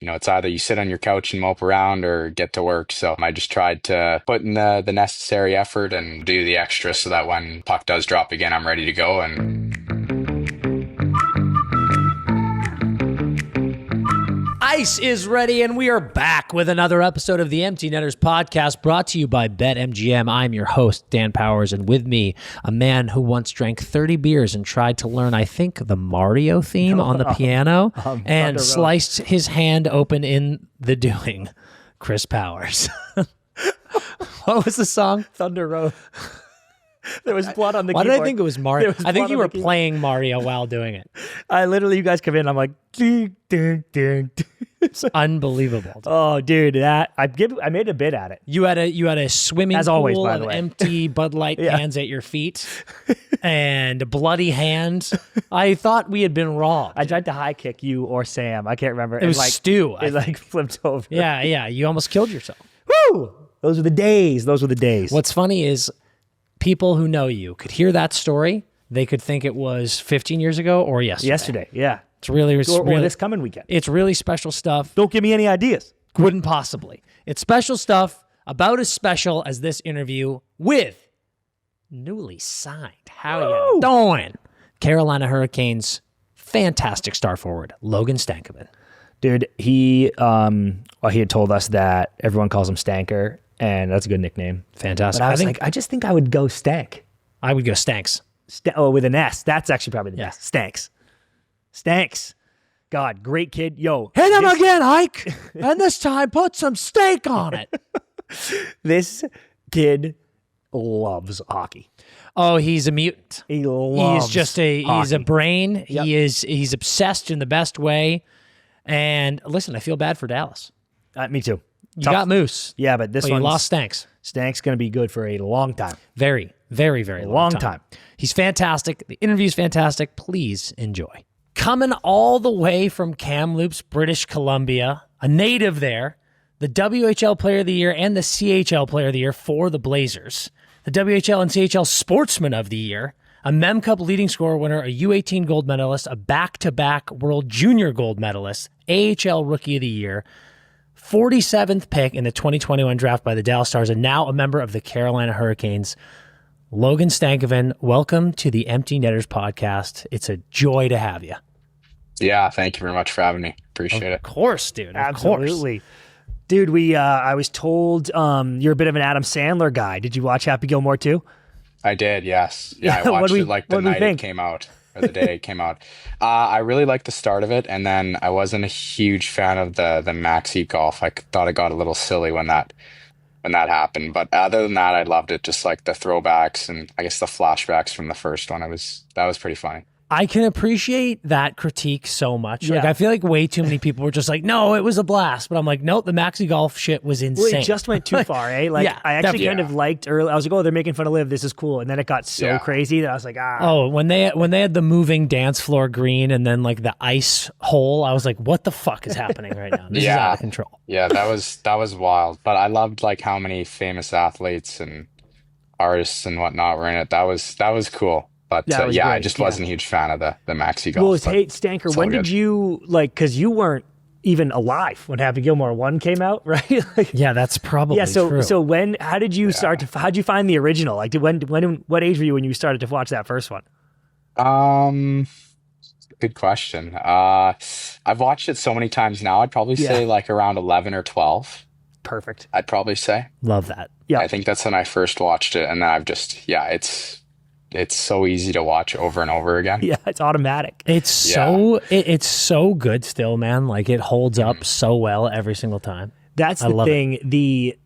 it's either you sit on your couch and mope around or get to work. So I just tried to put in the necessary effort and do the extra so that when puck does drop again, I'm ready to go. And Ice is ready, and we are back with another episode of the Empty Netters podcast brought to you by BetMGM. I'm your host, Dan Powers, and with me, a man who once drank 30 beers and tried to learn, I think, the Mario theme on the piano and sliced his hand open in the doing, Chris Powers. What was the song? Thunder Road. There was blood on the Why keyboard. did I think it was Mario? I think you were playing Mario while doing it. I literally, you guys come in, I'm like, ding, ding, ding, ding. It's unbelievable. Oh, dude, that I made a bid at it. You had a swimming As pool always, by the of way. empty Bud Light cans at your feet and bloody hands. I thought we had been robbed. I tried to high kick you or Sam. I can't remember. It was Stu. It flipped over. Yeah. You almost killed yourself. Woo! Those were the days. What's funny is people who know you could hear that story. They could think it was 15 years ago or yesterday. Yeah. It's really, Or this coming weekend. It's really special stuff. Don't give me any ideas. Wouldn't possibly. It's special stuff, about as special as this interview with newly signed. How you doing? Carolina Hurricanes fantastic star forward, Logan Stankoven. Dude, he had told us that everyone calls him Stanker, and that's a good nickname. Fantastic. But I was I just think I would go Stank. I would go Stanks. With an S. That's actually probably the best. Stanks. God, great kid. Yo. Hit him again, Ike. And this time put some steak on it. This kid loves hockey. Oh, he's a mutant. He loves He's a brain. Yep. He's obsessed in the best way. And listen, I feel bad for Dallas. Me too. You got Moose. Yeah, but this You one lost Stanks. Stank's going to be good for a long time. Very, very, very long time. He's fantastic. The interview's fantastic. Please enjoy. Coming all the way from Kamloops, British Columbia, a native there, the WHL Player of the Year and the CHL Player of the Year for the Blazers, the WHL and CHL Sportsman of the Year, a Mem Cup leading scorer winner, a U18 gold medalist, a back-to-back World Junior gold medalist, AHL Rookie of the Year, 47th pick in the 2021 draft by the Dallas Stars, and now a member of the Carolina Hurricanes. Logan Stankoven, welcome to the Empty Netters podcast. It's a joy to have you. yeah, thank you very much for having me. Appreciate it. Of course, dude. Absolutely. Dude, I was told you're a bit of an Adam Sandler guy. Did you watch Happy Gilmore too? I did, yes. Yeah, I watched it like the night it came out, or the day it came out. I really liked the start of it, and then I wasn't a huge fan of the Maxi golf. I thought it got a little silly when that happened. But other than that, I loved it. Just like the throwbacks and I guess the flashbacks from the first one. That was pretty funny. I can appreciate that critique so much. Yeah. Like, I feel like way too many people were just like, no, it was a blast. But I'm like, nope, the Maxi Golf shit was insane. Well, it just went too far, eh? Like, Yeah, I actually kind definitely. of liked early. I was like, oh, they're making fun of Liv. This is cool. And then it got so crazy that I was like, Oh, when they had the moving dance floor green and then like the ice hole, I was like, what the fuck is happening right now? This is out of control. Yeah, that was wild. But I loved like how many famous athletes and artists and whatnot were in it. That was cool. But That was I great, just yeah. wasn't a huge fan of the Maxi golf. well, but hey, Stanker, it's all when did good. you, like, because you weren't even alive when Happy Gilmore 1 came out, right? Like, Yeah, that's probably yeah, true. so how did you how'd you find the original? Like, what age were you when you started to watch that first one? Good question. I've watched it so many times now. I'd probably say like around 11 or 12. Perfect. I'd probably say. Love that. Yeah. I think that's when I first watched it, and then I've just it's so easy to watch over and over again. Yeah, it's automatic. It's so good still, man. Like it holds up so well every single time. That's I the love thing.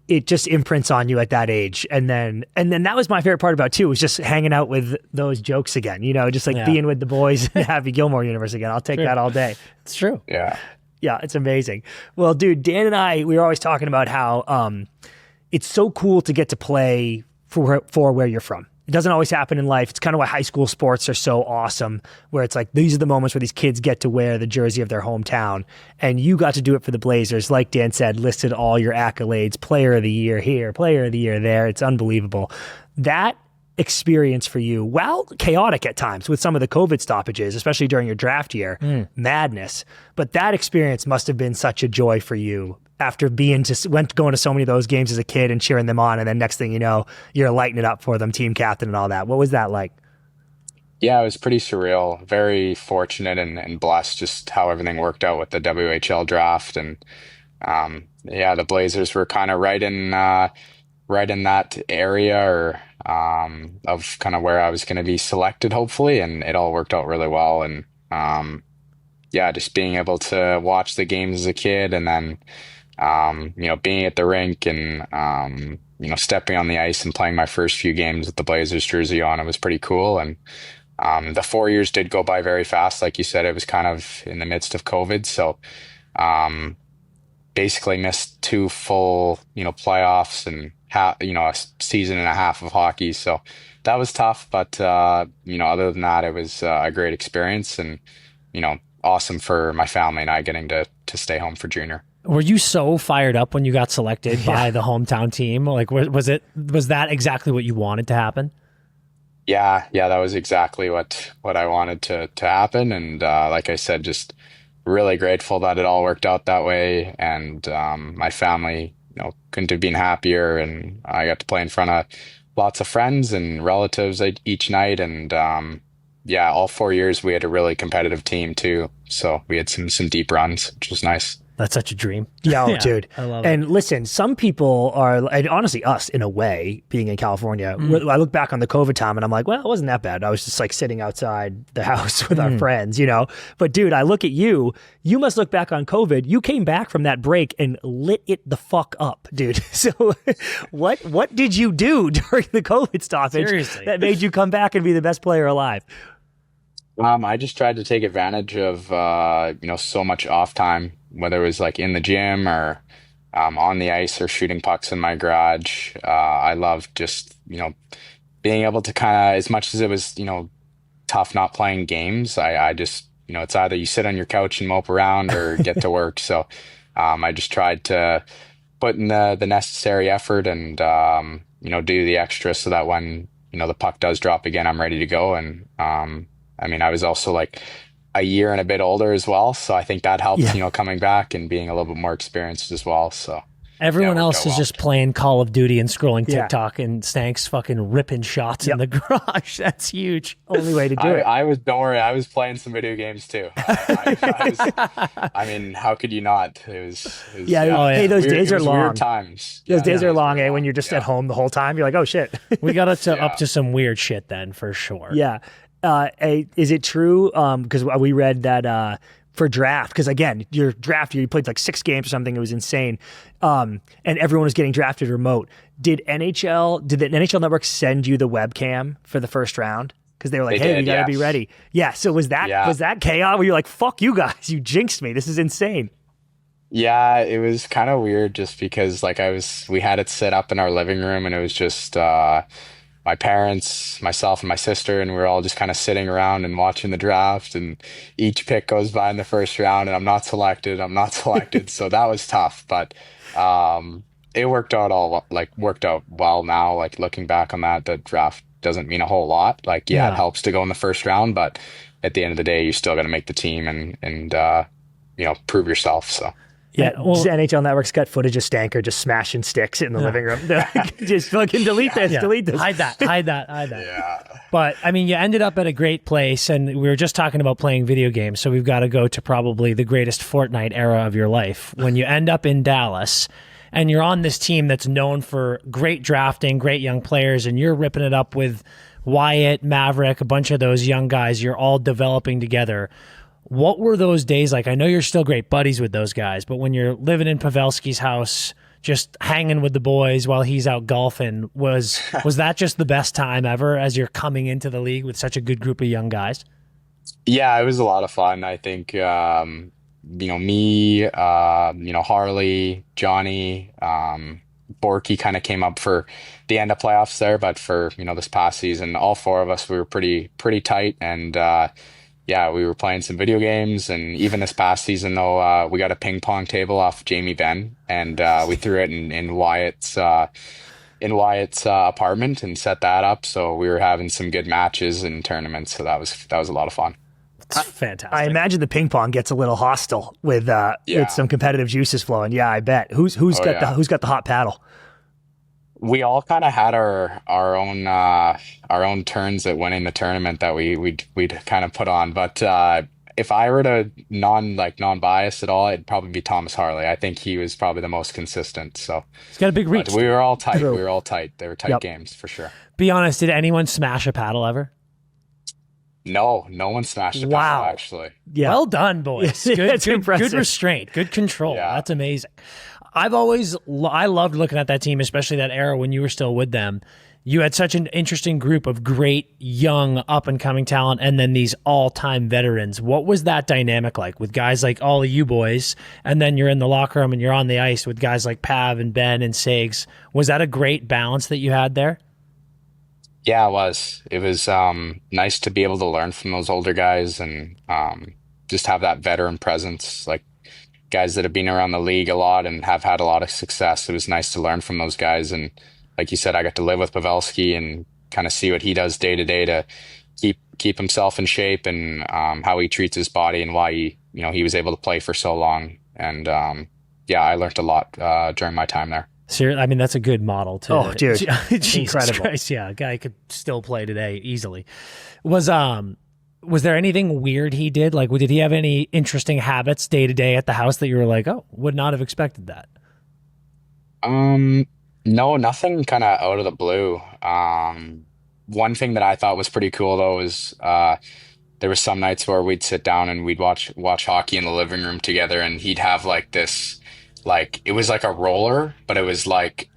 It just imprints on you at that age, and then that was my favorite part about it too. Was just hanging out with those jokes again. You know, just like being with the boys in the Happy Gilmore universe again. I'll take that all day. It's true. Yeah. Yeah, it's amazing. Well, dude, Dan and I, we were always talking about how it's so cool to get to play for where you're from. It doesn't always happen in life. It's kind of why high school sports are so awesome, where it's like these are the moments where these kids get to wear the jersey of their hometown. And you got to do it for the Blazers. Like Dan said, listed all your accolades, player of the year here, player of the year there. It's unbelievable. That experience for you, while chaotic at times with some of the COVID stoppages, especially during your draft year, madness. But that experience must have been such a joy for you after going to so many of those games as a kid and cheering them on. And then next thing you know, you're lighting it up for them, team captain and all that. What was that like? Yeah, it was pretty surreal. Very fortunate and blessed just how everything worked out with the WHL draft. And the Blazers were kind of right in that area or of kind of where I was going to be selected, hopefully, and it all worked out really well. And just being able to watch the games as a kid, and then being at the rink and stepping on the ice and playing my first few games with the Blazers jersey on, it was pretty cool. And the 4 years did go by very fast, like you said. It was kind of in the midst of COVID, so basically missed 2 full playoffs and a season and a half of hockey. So that was tough, but other than that, it was a great experience, and awesome for my family and I getting to stay home for junior. Were you so fired up when you got selected by the hometown team? Like, was that exactly what you wanted to happen? Yeah, that was exactly what I wanted to happen, and like I said, just really grateful that it all worked out that way, and my family couldn't have been happier, and I got to play in front of lots of friends and relatives each night, and all 4 years we had a really competitive team too, so we had some deep runs, which was nice. That's such a dream. Yeah, dude. I love it. And listen, some people are, and honestly us in a way, being in California, I look back on the COVID time and I'm like, well, it wasn't that bad. I was just like sitting outside the house with our friends, But dude, I look at you must look back on COVID. You came back from that break and lit it the fuck up, dude. So what did you do during the COVID stoppage that made you come back and be the best player alive? I just tried to take advantage of, so much off time, whether it was like in the gym or on the ice or shooting pucks in my garage. I loved just, being able to kind of, as much as it was, tough not playing games, I just, it's either you sit on your couch and mope around or get to work. So I just tried to put in the necessary effort and, do the extra so that when, the puck does drop again, I'm ready to go. And I was also like a year and a bit older as well, so I think that helped, coming back and being a little bit more experienced as well. So everyone else is just playing Call of Duty and scrolling TikTok, and Stank's fucking ripping shots in the garage. That's huge. Only way to do it. Don't worry, I was playing some video games too. How could you not? It was Hey, those days are long. Weird times. Those days are long, when you're just at home the whole time. You're like, oh shit. We got up to some weird shit then, for sure. Yeah. Is it true? Because we read that for draft, because again, your draft year, you played like 6 games or something. It was insane. And everyone was getting drafted remote. Did the NHL Network send you the webcam for the first round? Because they were like, we got to be ready. Yeah. So was that chaos where you're like, fuck you guys, you jinxed me. This is insane. Yeah, it was kind of weird just because we had it set up in our living room, and it was just my parents, myself, and my sister, and we were all just kind of sitting around and watching the draft, and each pick goes by in the first round, and I'm not selected. So that was tough, but it worked out well now. Like, looking back on that, the draft doesn't mean a whole lot. It helps to go in the first round, but at the end of the day, you still got to make the team and prove yourself. So. Yeah, NHL Network's got footage of Stanker just smashing sticks in the living room. Just fucking delete this. Hide that. Yeah. But, you ended up at a great place, and we were just talking about playing video games, so we've got to go to probably the greatest Fortnite era of your life. When you end up in Dallas, and you're on this team that's known for great drafting, great young players, and you're ripping it up with Wyatt, Maverick, a bunch of those young guys, you're all developing together. What were those days like? I know you're still great buddies with those guys, but when you're living in Pavelski's house, just hanging with the boys while he's out golfing, was that just the best time ever as you're coming into the league with such a good group of young guys? Yeah, it was a lot of fun. I think, me, Harley, Johnny, Borky kind of came up for the end of playoffs there, but for, this past season, all 4 of us, we were pretty tight, and, we were playing some video games, and even this past season, though, we got a ping pong table off Jamie Benn, and we threw it in Wyatt's in Wyatt's apartment and set that up. So we were having some good matches and tournaments. So that was a lot of fun. It's fantastic. I imagine the ping pong gets a little hostile with some competitive juices flowing. Yeah, I bet. Who's got the hot paddle? We all kind of had our own turns at winning the tournament that we'd kind of put on. But if I were to non-biased at all, it'd probably be Thomas Harley. I think he was probably the most consistent. So he's got a big reach. But we were all tight. True. We were all tight. They were tight games for sure. Be honest, did anyone smash a paddle ever? No one smashed a paddle, actually. Yeah. Well done, boys. Good restraint, good control. Yeah. That's amazing. I loved looking at that team, especially that era when you were still with them. You had such an interesting group of great young up-and-coming talent and then these all-time veterans. What was that dynamic like with guys like all of you boys, and then you're in the locker room and you're on the ice with guys like Pav and Ben and Sigs? Was that a great balance that you had there? Yeah, it was. It was nice to be able to learn from those older guys and just have that veteran presence, like guys that have been around the league a lot and have had a lot of success. It was nice to learn from those guys. And like you said, I got to live with Pavelski and kind of see what he does day to day to keep himself in shape and how he treats his body and why he was able to play for so long. And I learned a lot during my time there. Seriously, I mean, that's a good model too. Oh, dude, incredible! Christ, yeah, a guy could still play today easily. Was there anything weird he did? Like, did he have any interesting habits day to day at the house that you were like, oh, would not have expected that? No, nothing kind of out of the blue. One thing that I thought was pretty cool though is there were some nights where we'd sit down and we'd watch hockey in the living room together, and he'd have like this. Like it was like a roller, but it was like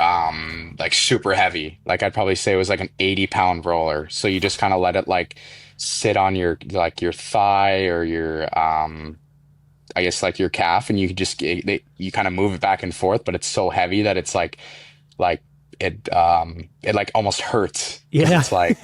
super heavy. Like I'd probably say it was like an 80-pound roller. So you just kind of let it like sit on your thigh or your I guess like your calf, and you could just you kind of move it back and forth, but it's so heavy that it's like it like almost hurts. Yeah, it's like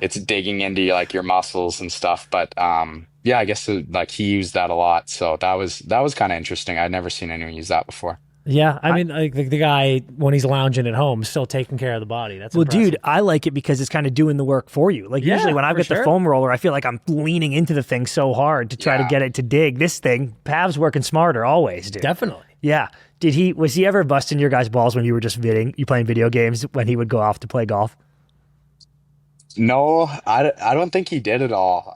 it's digging into like your muscles and stuff. But I guess like he used that a lot, so that was kind of interesting. I'd never seen anyone use that before. Yeah, I mean, like the guy when he's lounging at home, still taking care of the body. That's impressive. Dude, I like it because it's kind of doing the work for you. Like usually when I've got the foam roller, I feel like I'm leaning into the thing so hard to try to get it to dig. This thing, Pav's working smarter always, dude. Definitely. Yeah. Was he ever busting your guys' balls when you were just playing video games when he would go off to play golf? No, I don't think he did at all.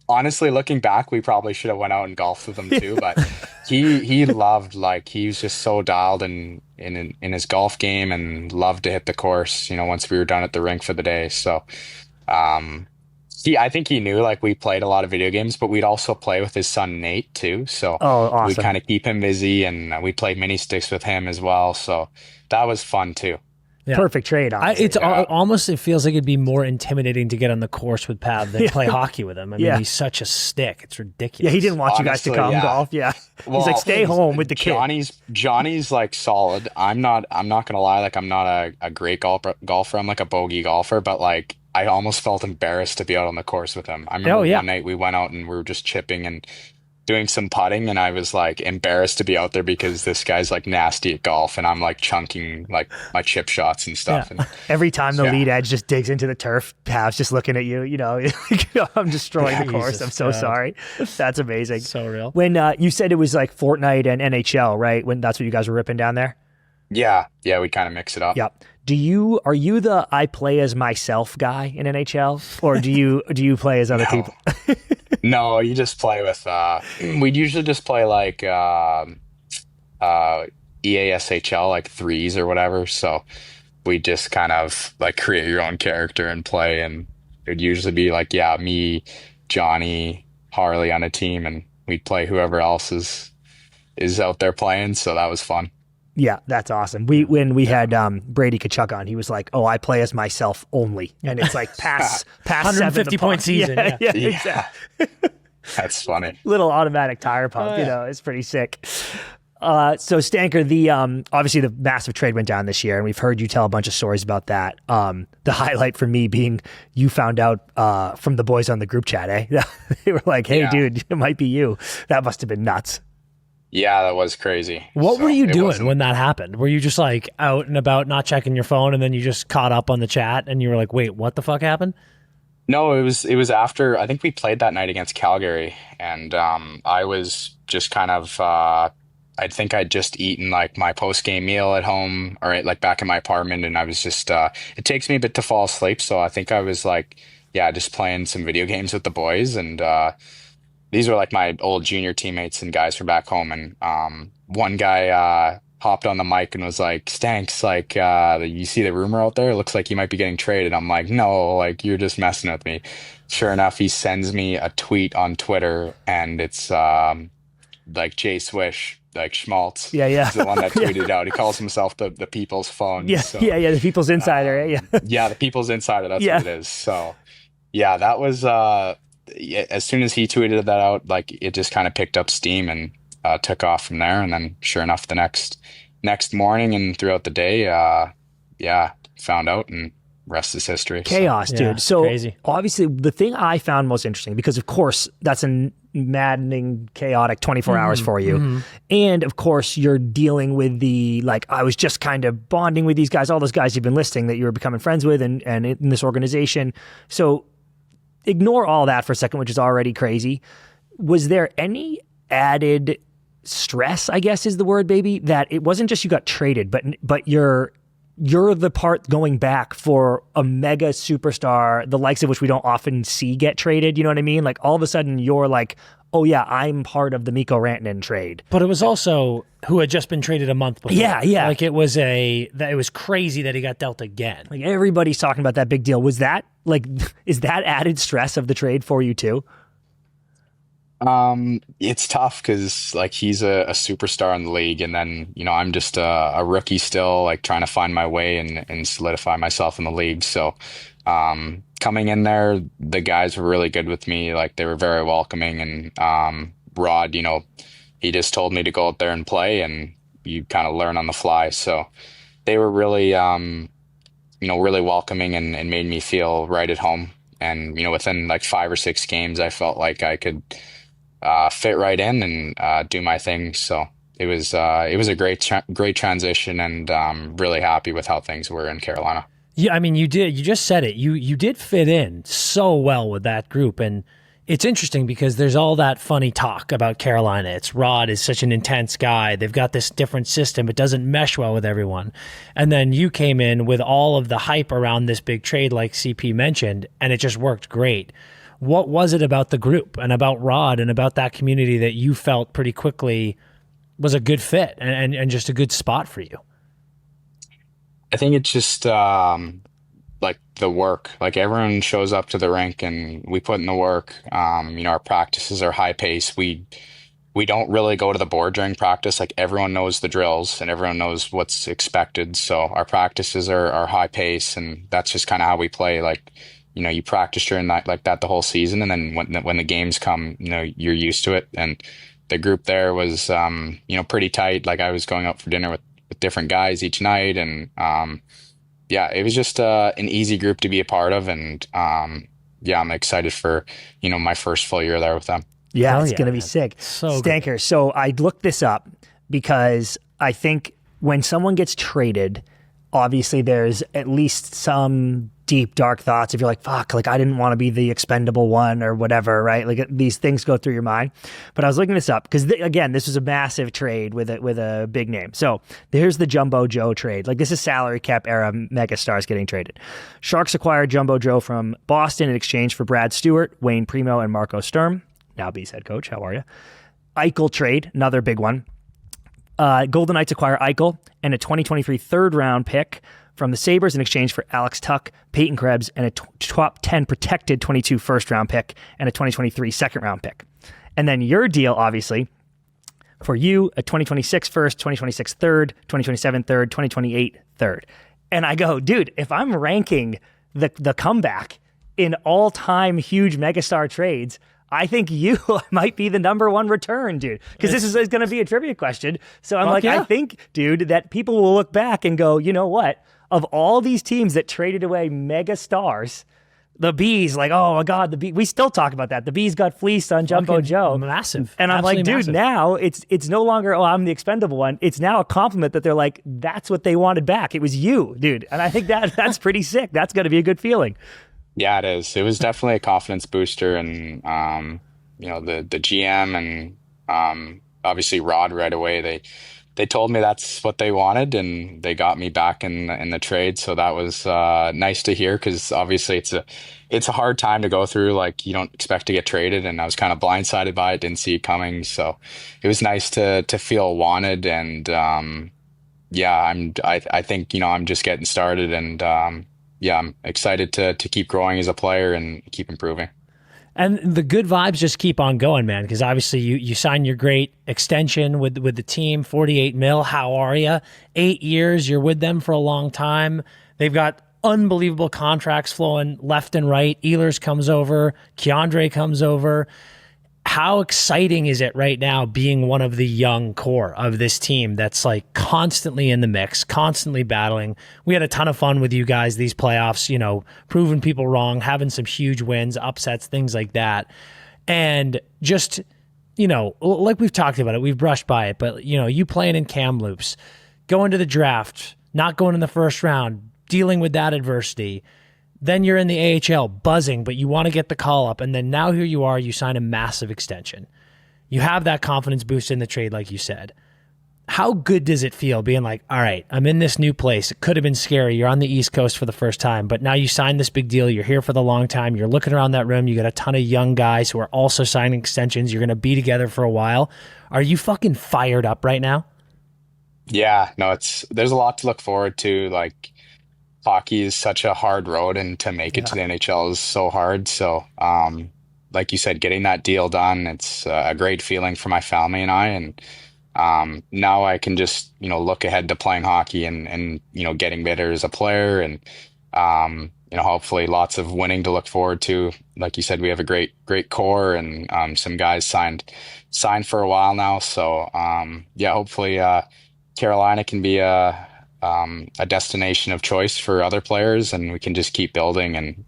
Honestly, looking back, we probably should have went out and golfed with him too. But he loved, like, he was just so dialed in his golf game and loved to hit the course. Once we were done at the rink for the day. So, I think he knew like we played a lot of video games, but we'd also play with his son Nate too. So awesome. We'd kind of keep him busy, and we played mini sticks with him as well. So that was fun too. Yeah. Perfect trade. Almost it feels like it'd be more intimidating to get on the course with Pav than play hockey with him. I mean, he's such a stick. It's ridiculous. Yeah, he didn't want you guys to come golf. Yeah, well, he's like, stay home with the kid. Johnny's like solid. I'm not gonna lie. Like I'm not a great golfer. I'm like a bogey golfer, but like I almost felt embarrassed to be out on the course with him. I remember one night we went out and we were just chipping and doing some putting, and I was like embarrassed to be out there because this guy's like nasty at golf, and I'm like chunking like my chip shots and stuff. Yeah. And every time the lead edge just digs into the turf, Pav's just looking at you. I'm destroying the course. I'm so sorry. That's amazing. So real. When you said it was like Fortnite and NHL, right? When that's what you guys were ripping down there. Yeah, we kind of mix it up. Yep. Are you the I play as myself guy in NHL, or do you play as other people? No, you just play with. We'd usually just play like EASHL, like threes or whatever. So we just kind of like create your own character and play, and it'd usually be like me, Johnny, Harley on a team, and we'd play whoever else is out there playing. So that was fun. Yeah, that's awesome. When we had Brady Tkachuk on, he was like, "Oh, I play as myself only," and it's like past 150 point season. Yeah, exactly. That's funny. Little automatic tire pump, it's pretty sick. So Stanker, the obviously the massive trade went down this year, and we've heard you tell a bunch of stories about that. The highlight for me being you found out from the boys on the group chat, eh? They were like, "Hey, dude, it might be you." That must have been nuts. Yeah, that was crazy. What were you doing when that happened? Were you just like out and about, not checking your phone, and then you just caught up on the chat and you were like, wait, what the fuck happened? No, it was after, I think we played that night against Calgary, and I was just kind of I think I'd just eaten like my post-game meal at home or like back in my apartment, and I was just it takes me a bit to fall asleep, so I think I was like, yeah, just playing some video games with the boys, and these were like my old junior teammates and guys from back home, and one guy hopped on the mic and was like, Stanks, like you see the rumor out there? It looks like you might be getting traded. I'm like, no, like you're just messing with me. Sure enough, he sends me a tweet on Twitter, and it's like Jay Swish, like Schmaltz. Yeah. He's the one that tweeted out. He calls himself the People's Phone. Yeah, so, the People's Insider. Yeah. Yeah, the People's Insider. That's what it is. So yeah, that was as soon as he tweeted that out, like it just kind of picked up steam and took off from there. And then sure enough, the next morning and throughout the day, found out, and rest is history. Chaos, So. dude. Yeah, So crazy. obviously the thing I found most interesting, because of course that's a maddening, chaotic 24 hours for you. And of course you're dealing with the, like, I was just kind of bonding with these guys, all those guys you've been listing that you were becoming friends with and in this organization. So ignore all that for a second, which is already crazy. Was there any added stress, I guess is the word, baby, that it wasn't just you got traded, but you're the part going back for a mega superstar, the likes of which we don't often see get traded, you know what I mean? Like all of a sudden you're like, oh yeah, I'm part of the Mikko Rantanen trade. But it was also who had just been traded a month before. Yeah. Like it was crazy that he got dealt again. Like everybody's talking about that big deal. Was that like, is that added stress of the trade for you too? It's tough because like he's a superstar in the league, and then I'm just a rookie still, like trying to find my way and solidify myself in the league. So coming in there, the guys were really good with me. Like they were very welcoming, and Rod, he just told me to go out there and play, and you kind of learn on the fly. So they were really really welcoming and made me feel right at home. And within like 5 or 6 games, I felt like I could fit right in and do my thing. So it was a great transition, and really happy with how things were in Carolina. Yeah, I mean, you just said it. You did fit in so well with that group, and it's interesting because there's all that funny talk about Carolina. It's Rod is such an intense guy. They've got this different system. It doesn't mesh well with everyone. And then you came in with all of the hype around this big trade like CP mentioned, and it just worked great. What was it about the group and about Rod and about that community that you felt pretty quickly was a good fit and just a good spot for you? I think it's just like the work. Like everyone shows up to the rink and we put in the work. Our practices are high pace. We don't really go to the board during practice. Like everyone knows the drills and everyone knows what's expected. So our practices are high pace, and that's just kind of how we play. Like you practice during that like that the whole season, and then when the games come, you're used to it. And the group there was pretty tight. Like I was going out for dinner with different guys each night, and it was just an easy group to be a part of. And I'm excited for my first full year there with them. Yeah, it's gonna be sick. So Stanker. good. So I looked this up because I think when someone gets traded, obviously there's at least some deep dark thoughts if you're like, fuck, like I didn't want to be the expendable one or whatever, right? Like these things go through your mind. But I was looking this up because again, this was a massive trade with a big name. So here's the Jumbo Joe trade. Like this is salary cap era megastars getting traded. Sharks acquired Jumbo Joe from Boston in exchange for Brad Stewart, Wayne Primo, and Marco Sturm. Now Bees head coach. How are you? Eichel trade, another big one. Golden Knights acquire Eichel and a 2023 third round pick from the Sabres in exchange for Alex Tuck, Peyton Krebs, and a top 10 protected 22 first round pick and a 2023 second round pick. And then your deal, obviously, for you, a 2026 first, 2026 third, 2027 third, 2028 third. And I go, dude, if I'm ranking the comeback in all-time huge megastar trades, I think you might be the number one return, dude. Because this is going to be a trivia question. So I'm like, yeah. I think, dude, that people will look back and go, you know what? Of all these teams that traded away mega stars, the bees, like, oh my God, the bee. We still talk about that. The bees got fleeced on Jumbo Joe. Massive. And I'm like, dude, massive. Now it's no longer, oh, I'm the expendable one. It's now a compliment that they're like, that's what they wanted back. It was you, dude. And I think that's pretty sick. That's got to be a good feeling. Yeah, it is. It was definitely a confidence booster. And, the GM and obviously Rod right away, they told me that's what they wanted, and they got me back in the trade. So that was nice to hear, because obviously it's a hard time to go through. Like, you don't expect to get traded, and I was kind of blindsided by it, didn't see it coming. So it was nice to feel wanted, and I think I'm just getting started, and I'm excited to keep growing as a player and keep improving. And the good vibes just keep on going, man, because obviously you signed your great extension with the team, 48 mil. How are you? 8 years, you're with them for a long time. They've got unbelievable contracts flowing left and right. Ehlers comes over, Keandre comes over. How exciting is it right now being one of the young core of this team that's like constantly in the mix, constantly battling? We had a ton of fun with you guys these playoffs, proving people wrong, having some huge wins, upsets, things like that. And just, like we've talked about it, we've brushed by it, but, you playing in Kamloops, going to the draft, not going in the first round, dealing with that adversity. Then you're in the AHL buzzing, but you want to get the call up. And then now here you are, you sign a massive extension. You have that confidence boost in the trade, like you said. How good does it feel being like, all right, I'm in this new place. It could have been scary. You're on the East Coast for the first time, but now you signed this big deal. You're here for the long time. You're looking around that room. You got a ton of young guys who are also signing extensions. You're going to be together for a while. Are you fucking fired up right now? Yeah, no, there's a lot to look forward to. Like, hockey is such a hard road, and to make it to the NHL is so hard. So, like you said, getting that deal done, it's a great feeling for my family and I. And now I can just, look ahead to playing hockey and getting better as a player, and hopefully lots of winning to look forward to. Like you said, we have a great core, and some guys signed for a while now. So hopefully Carolina can be a destination of choice for other players, and we can just keep building, and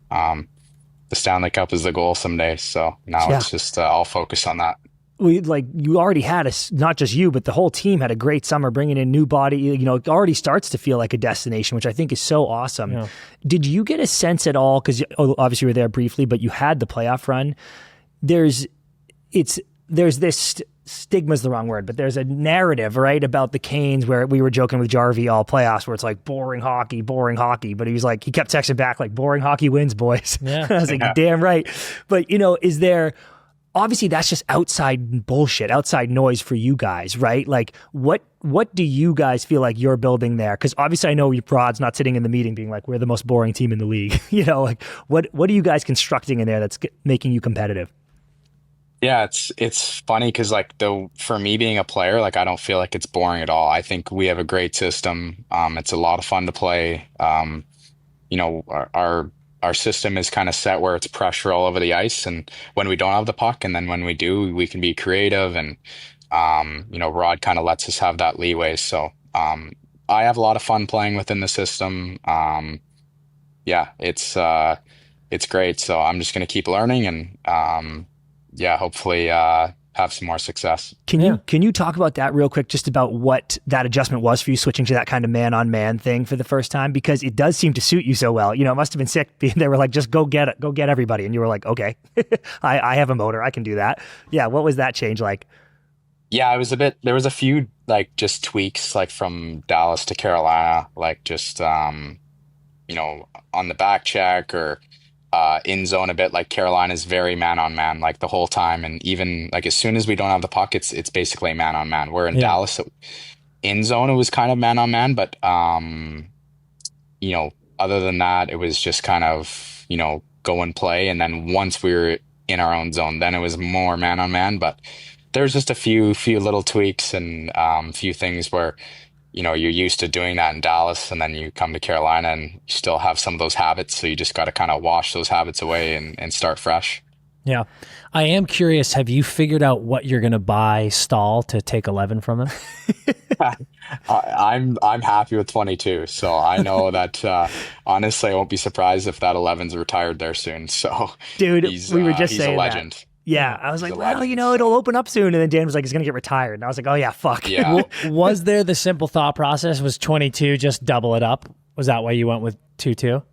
the Stanley Cup is the goal someday. So now it's just I'll focus on that. You already had not just you, but the whole team had a great summer bringing in new body. It already starts to feel like a destination, which I think is so awesome. Yeah. Did you get a sense at all, because obviously you were there briefly, but you had the playoff run. There's this stigma is the wrong word, but there's a narrative, right, about the Canes, where we were joking with Jarvie all playoffs, where it's like boring hockey, but he kept texting back like, boring hockey wins, boys. Yeah. I was like, damn right. But is there, obviously that's just outside bullshit, outside noise for you guys, right? Like, what do you guys feel like you're building there? Because obviously I know Rod's not sitting in the meeting being like, we're the most boring team in the league. What are you guys constructing in there that's making you competitive? Yeah, it's funny because for me being a player, I don't feel like it's boring at all. I think we have a great system. It's a lot of fun to play. Our system is kind of set where it's pressure all over the ice, and when we don't have the puck, and then when we do, we can be creative, and Rod kind of lets us have that leeway. So I have a lot of fun playing within the system. It's great. So I'm just going to keep learning, and hopefully have some more success. Can you talk about that real quick, just about what that adjustment was for you, switching to that kind of man-on-man thing for the first time? Because it does seem to suit you so well. It must have been sick. They were like, just go get it, go get everybody. And you were like, okay, I have a motor, I can do that. Yeah, what was that change like? Yeah, there was a few just tweaks from Dallas to Carolina, on the back check or in zone a bit. Carolina's very man on man the whole time, and even as soon as we don't have the puck, it's basically man on man. Where in Dallas, in zone it was kind of man on man, but other than that, it was just kind of go and play. And then once we were in our own zone, then it was more man on man. But there's just a few little tweaks and few things where you're used to doing that in Dallas, and then you come to Carolina and you still have some of those habits. So you just got to kind of wash those habits away and start fresh. Yeah. I am curious, have you figured out what you're going to buy Stahl to take 11 from him? I'm happy with 22, so I know that honestly, I won't be surprised if that 11's retired there soon. So Dude, we were just he's a saying that. legend. Yeah, I was He's like, a well, legend, it'll open up soon. And then Dan was like, he's going to get retired. And I was like, oh, yeah, fuck. Yeah. Was there the simple thought process? Was 22 just double it up? Was that why you went with 2-2?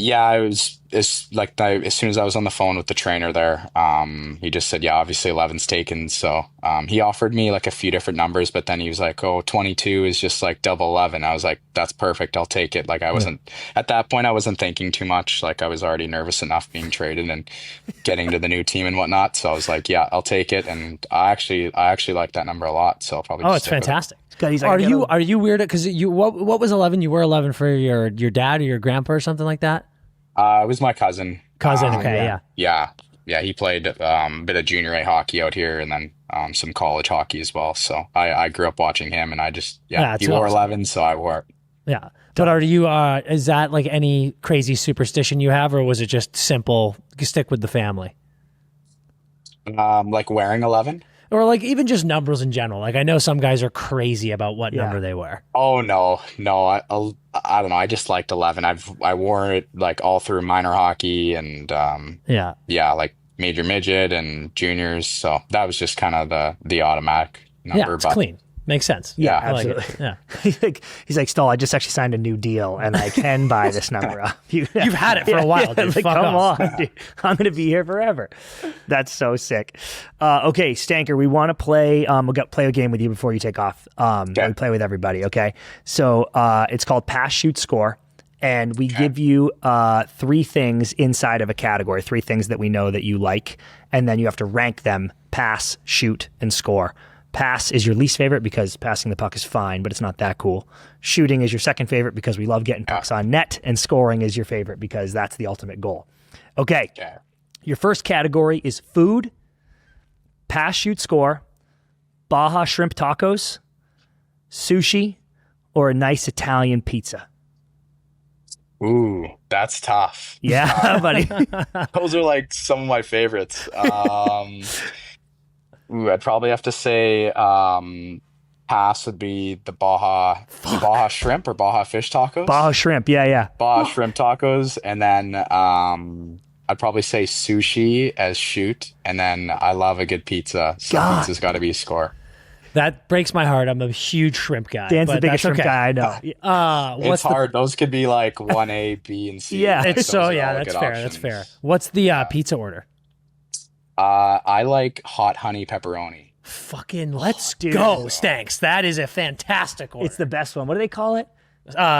Yeah, it's like as soon as I was on the phone with the trainer there, he just said, yeah, obviously 11's taken. So he offered me like a few different numbers, but then he was like, oh, 22 is just like double 11. I was like, that's perfect. I'll take it. Like I wasn't at that point, I wasn't thinking too much. Like I was already nervous enough being traded and getting to the new team and whatnot. So I was like, yeah, I'll take it. And I actually like that number a lot. So I'll probably Oh, just it's stick with it. fantastic. Like, Are you weird? Because what was 11? You were 11 for your dad or your grandpa or something like that? It was my cousin. Okay, Yeah. He played a bit of junior A hockey out here and then some college hockey as well. So I grew up watching him and I just, he wore 11, so I wore it. Yeah. But are you, is that like any crazy superstition you have, or was it just simple, you stick with the family? Like wearing 11? Or like even just numbers in general. Like I know some guys are crazy about what number they wear. Oh, no. I don't know. I just liked 11. I wore it like all through minor hockey and like major midget and juniors. So that was just kind of the automatic number. Yeah, it's clean. Makes sense. Yeah, I absolutely. Like it. Yeah. he's like, Stoll, I just actually signed a new deal and I can buy this number up. You've had it for a while, dude. Like, Fuck come off. on, dude. I'm going to be here forever. That's so sick. Okay, Stanker, we want to play. We'll play a game with you before you take off. We play with everybody, okay? So it's called Pass, Shoot, Score. And we give you 3 things inside of a category, 3 things that we know that you like. And then you have to rank them: pass, shoot, and score. Pass is your least favorite because passing the puck is fine, but it's not that cool. Shooting is your second favorite because we love getting pucks on net. And scoring is your favorite because that's the ultimate goal. Okay. Your first category is food, pass, shoot, score, Baja shrimp tacos, sushi, or a nice Italian pizza. Ooh, that's tough. Yeah, buddy. Those are like some of my favorites. I'd probably have to say pass would be the Baja shrimp or Baja fish tacos. Baja shrimp, yeah. Baja shrimp tacos, and then I'd probably say sushi as shoot, and then I love a good pizza. So pizza's got to be a score. That breaks my heart. I'm a huge shrimp guy. Dan's the biggest shrimp guy I know. It's hard. Those could be like 1A, B, and C. Yeah. That's fair. That's fair. What's the pizza order? I like hot honey pepperoni. Fucking let's go, Stanks. That is a fantastic order. It's the best one. What do they call it?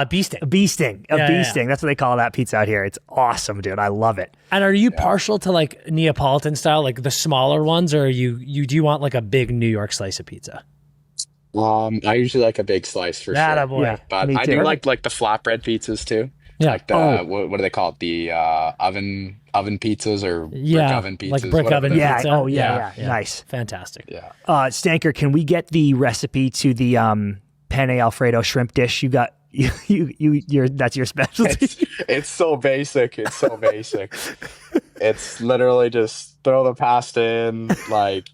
Bee sting. A bee sting. That's what they call that pizza out here. It's awesome, dude. I love it. And are you partial to like Neapolitan style, like the smaller ones, or do you want like a big New York slice of pizza? I usually like a big slice for sure. Boy. Yeah, but I do like the flatbread pizzas too. Yeah. Like the what do they call it? The oven pizzas or brick oven pizzas? Like brick oven pizza. Oh yeah. Nice. Fantastic. Yeah. Stanker, can we get the recipe to the penne Alfredo shrimp dish you got? That's your specialty. It's so basic. It's literally just throw the pasta in, like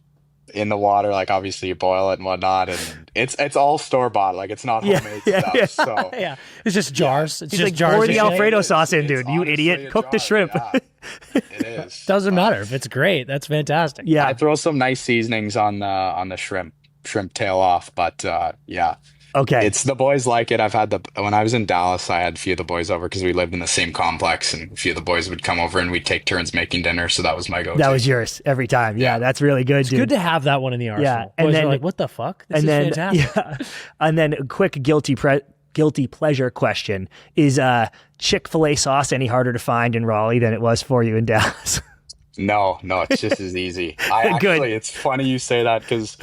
in the water, like obviously you boil it and whatnot, and it's all store bought. Like it's not homemade stuff. So it's just jars. It's just jars. Pour the Alfredo sauce in, dude. You idiot! Cook the shrimp. Yeah, it is. Doesn't matter if it's great. That's fantastic. Yeah, I throw some nice seasonings on the shrimp tail off, but yeah. Okay. It's the boys like it. When I was in Dallas, I had a few of the boys over because we lived in the same complex, and a few of the boys would come over and we'd take turns making dinner. So that was my go-to. That was yours every time. Yeah, that's really good, dude. It's good to have that one in the arsenal. Yeah, and boys then are like, what the fuck? This is fantastic. Yeah, and then a quick guilty pleasure question: is Chick-fil-A sauce any harder to find in Raleigh than it was for you in Dallas? No, it's just as easy. It's funny you say that because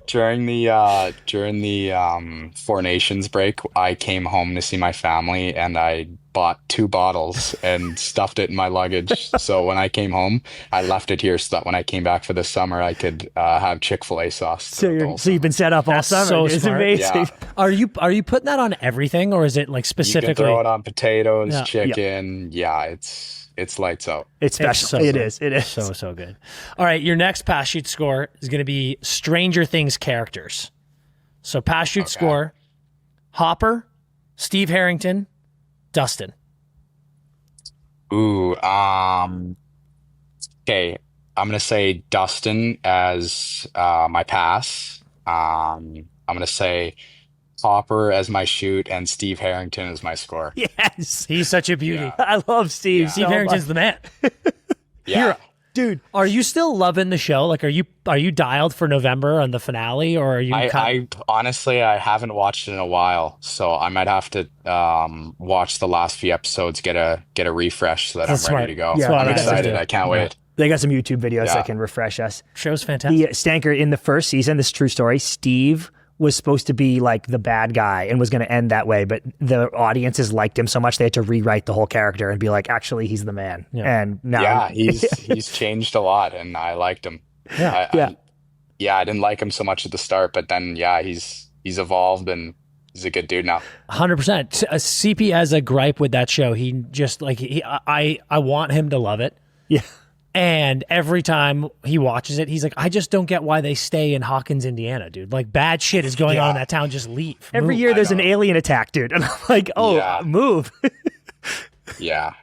during the Four Nations break, I came home to see my family and I bought 2 bottles and stuffed it in my luggage. So when I came home, I left it here so that when I came back for the summer, I could have Chick-fil-A sauce. So you've been set up all summer. So it's smart. amazing. Yeah. Are you putting that on everything, or is it like specifically? You can throw it on potatoes, chicken. Yeah, it's lights out. It's special. It is. So good. All right, your next pass shoot score is going to be Stranger Things characters. So pass shoot score, Hopper, Steve Harrington, Dustin. Ooh, okay. I'm gonna say Dustin as my pass. I'm gonna say Hopper as my shoot and Steve Harrington as my score. Yes. He's such a beauty. Yeah. I love Steve. Steve so Harrington's much. the man. Yeah. Dude. Are you still loving the show? Like, are you dialed for November on the finale, or are you? I honestly I haven't watched it in a while, so I might have to watch the last few episodes, get a refresh so that That's I'm ready smart. to go. Yeah, I'm that's excited. smart. I can't wait. They got some YouTube videos Yeah. that can refresh us. Show's fantastic. The Stanker in the first season, this is a true story, Steve was supposed to be like the bad guy and was going to end that way, but the audiences liked him so much they had to rewrite the whole character and be like, actually, he's the man. Yeah. And now, Yeah, he's changed a lot, and I liked him. Yeah. I didn't like him so much at the start, but then he's evolved and he's a good dude now. 100%. CP has a gripe with that show. He just like I want him to love it. yeah. And every time he watches it, he's like, I just don't get why they stay in Hawkins, Indiana, dude. Like, bad shit is going on in that town. Just leave. Every Move. year there's I an know. alien attack, dude. And I'm like, oh, Yeah. move. Yeah,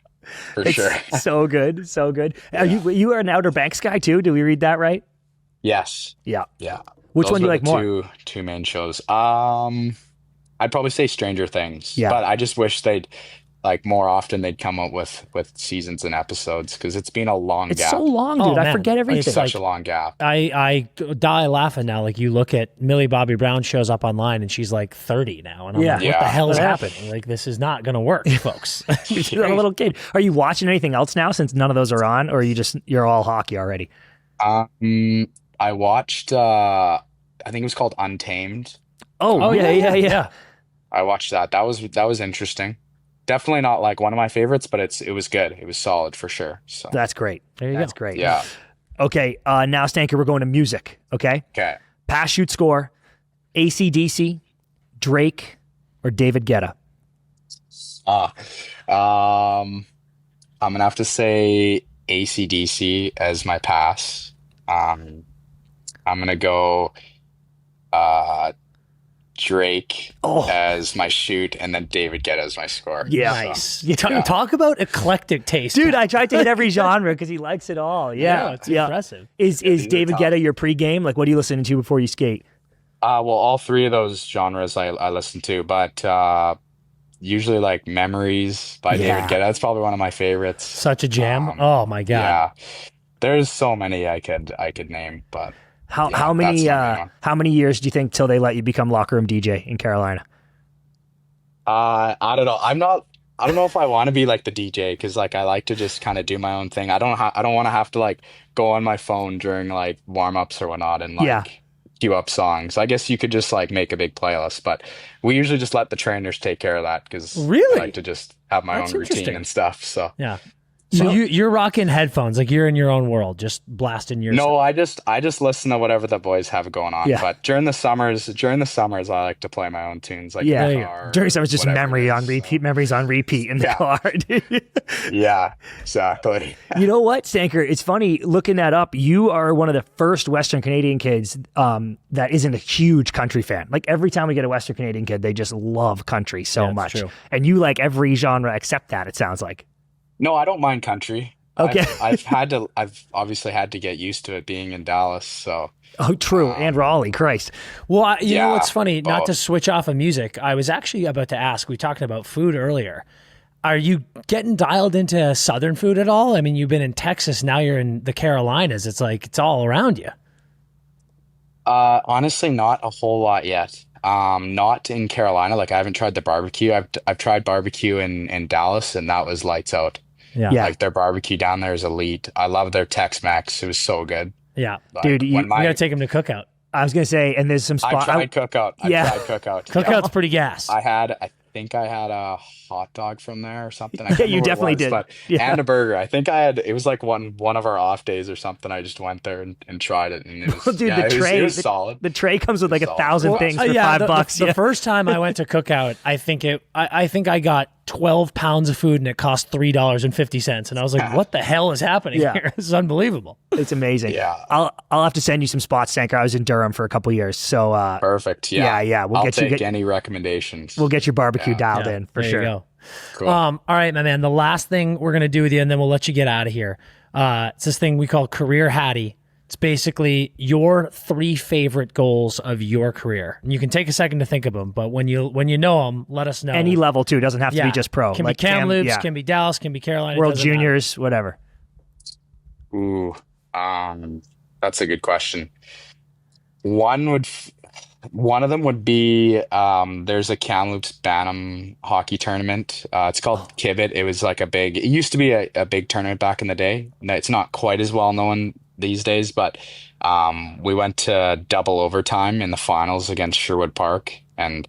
for It's sure. so good. So good. Are you are an Outer Banks guy too? Do we read that right? Yes. Yeah. Yeah. Which Those one do you were like the more? Two main shows. I'd probably say Stranger Things. Yeah. But I just wish they'd like more often they'd come up with seasons and episodes because it's been a long It's gap. so long, Oh, dude. I man. forget everything. It's Such like- a long gap. I die laughing now. Like, you look at Millie Bobby Brown shows up online and she's like 30 now. And I'm Yeah. like, what the Yeah. hell is Yeah. happening? Like, this is not going to work, folks. She's a little kid. Are you watching anything else now since none of those are on, or are you're all hockey already? I watched I think it was called Untamed. Oh, yeah. I watched that. That was interesting. Definitely not like one of my favorites, but it was good. It was solid for sure. So That's great. There you That's go. great. yeah. Okay, now Stanker, we're going to music. Okay, Okay. pass, shoot, score. AC/DC, Drake, or David Guetta. I'm gonna have to say AC/DC as my pass. I'm gonna go Drake as my shoot, and then David Guetta as my score. Yeah. Nice. Yeah. Talk about eclectic taste. Dude, I tried to hit every genre because he likes it all. Yeah, it's impressive. Is these are David tough. Guetta your pregame? Like, what are you listening to before you skate? Well, all three of those genres I listen to, but usually like Memories by Yeah. David Guetta. That's probably one of my favorites. Such a jam. Oh, my God. Yeah. There's so many I could name, but How Yeah, how many that's my main one. how many years do you think till they let you become locker room DJ in Carolina? I don't know. I don't know if I want to be like the DJ because like I like to just kind of do my own thing. I don't want to have to like go on my phone during like warm-ups or whatnot and like Yeah. queue up songs. I guess you could just like make a big playlist, but we usually just let the trainers take care of that because Really? I like to just have my That's own routine interesting. and stuff. So Yeah. So you're rocking headphones, like you're in your own world, just blasting your no, I just listen to whatever the boys have going on. Yeah. But during the summers, I like to play my own tunes like Yeah. in There the you go. car, During summer, it's just whatever memory it on is, repeat, memories on repeat in the Yeah. car. dude. so. Yeah, exactly. You know what, Stanker? It's funny looking that up. You are one of the first Western Canadian kids that isn't a huge country fan. Like every time we get a Western Canadian kid, they just love country so Yeah, it's much. true. And you like every genre except that, it sounds like. No, I don't mind country. Okay. I've obviously had to get used to it being in Dallas. So Oh, true. And Raleigh, Christ. Well, you know Yeah, what's funny? Not to both. switch off of music, I was actually about to ask. We talked about food earlier. Are you getting dialed into Southern food at all? I mean, you've been in Texas, now you're in the Carolinas. It's like it's all around you. honestly, not a whole lot yet. Not in Carolina. Like I haven't tried the barbecue. I've tried barbecue in Dallas, and that was lights out. Yeah, Yeah. Like their barbecue down there is elite. I love their Tex-Mex. It was so good. yeah. Like, Dude, you when You my, got to take them to Cookout. I was going to say, and there's some I've spot. tried Cookout. I've Yeah. tried Cookout. Cookout's pretty gas. I think I had a hot dog from there or something. I Yeah, can't you remember what it definitely was, did. But, Yeah. and a burger. I think it was like one of our off days or something. I just went there and tried it, and it was, Well, dude, yeah, the it was, tray, it was solid. The tray comes with like Solid. 1,000 Well, things for yeah, $5. The yeah. first time I went to Cookout, I think I got 12 pounds of food and it cost $3.50. And I was like, what the hell is happening here? This is unbelievable. It's amazing. Yeah. I'll have to send you some spots, Stanker. I was in Durham for a couple years. So perfect. Yeah. We'll I'll take any recommendations. We'll get your barbecue dialed in for there sure. You go. Cool. All right, my man. The last thing we're going to do with you, and then we'll let you get out of here. It's this thing we call Career Hattie. It's basically your 3 favorite goals of your career. And you can take a second to think of them, but when you know them, let us know. Any level too. Doesn't have to be just pro. Can be Kamloops, can be Dallas, can be Carolina. World Juniors, whatever. Ooh, that's a good question. One of them would be there's a Kamloops Bantam hockey tournament. It's called KIMBER. It was like it used to be a big tournament back in the day. It's not quite as well known these days, but we went to double overtime in the finals against Sherwood Park, and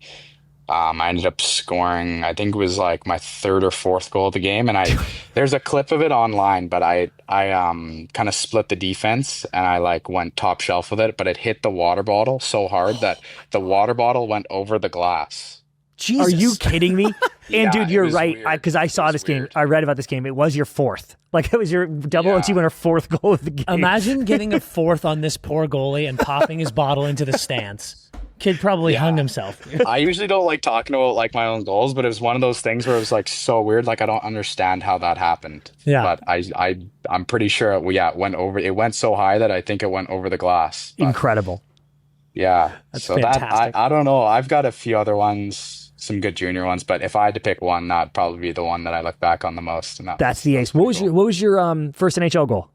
I ended up scoring, I think it was like my 3rd or 4th goal of the game, and there's a clip of it online, but I kind of split the defense and I like went top shelf with it, but it hit the water bottle so hard that the water bottle went over the glass. Jesus. Are you kidding me? And dude, you're right. Because I saw this game. I read about this game. It was your 4th. Like it was your double OT winner 4th goal of the game. Imagine getting a 4th on this poor goalie and popping his bottle into the stands. Kid probably hung himself. I usually don't like talking about like my own goals, but it was one of those things where it was like so weird. Like I don't understand how that happened. Yeah. But I'm pretty sure it went over. It went so high that I think it went over the glass. But, incredible. Yeah. That's so fantastic. I don't know. I've got a few other ones. Some good junior ones, but if I had to pick one, that'd probably be the one that I look back on the most. And that's the ace. What was your first NHL goal?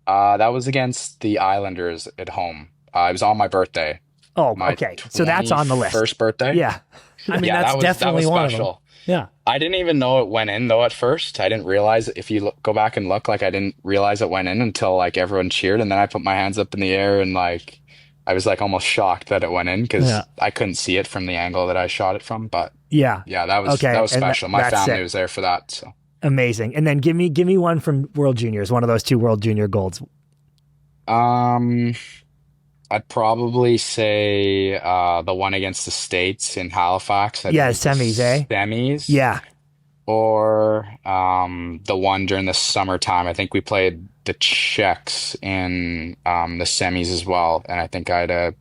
That was against the Islanders at home. It was on my birthday. Oh, okay. So that's on the list. First birthday. Yeah. I mean, that's definitely one of them. Yeah. I didn't even know it went in though at first. I didn't realize, if you go back and look, like I didn't realize it went in until like everyone cheered, and then I put my hands up in the air and like I was like almost shocked that it went in because I couldn't see it from the angle that I shot it from. But that was special. My family was there for that. So amazing. And then give me one from World Juniors, one of those 2 World Junior golds. I'd probably say the one against the States in Halifax. Semis, eh? Semis. Yeah. Or the one during the summertime. I think we played the Czechs in the semis as well, and I think I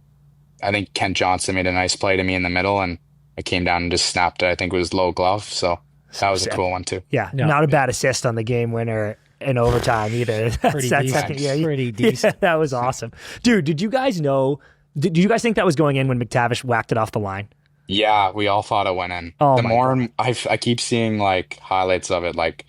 think Kent Johnson made a nice play to me in the middle, and I came down and just snapped it. I think it was low glove, so that was a cool one too. Yeah, not a bad assist on the game winner in overtime either. Pretty decent. Pretty decent. Yeah, that was awesome, dude. Did you guys know? Did you guys think that was going in when McTavish whacked it off the line? Yeah, we all thought it went in. Oh, the more I keep seeing like highlights of it, like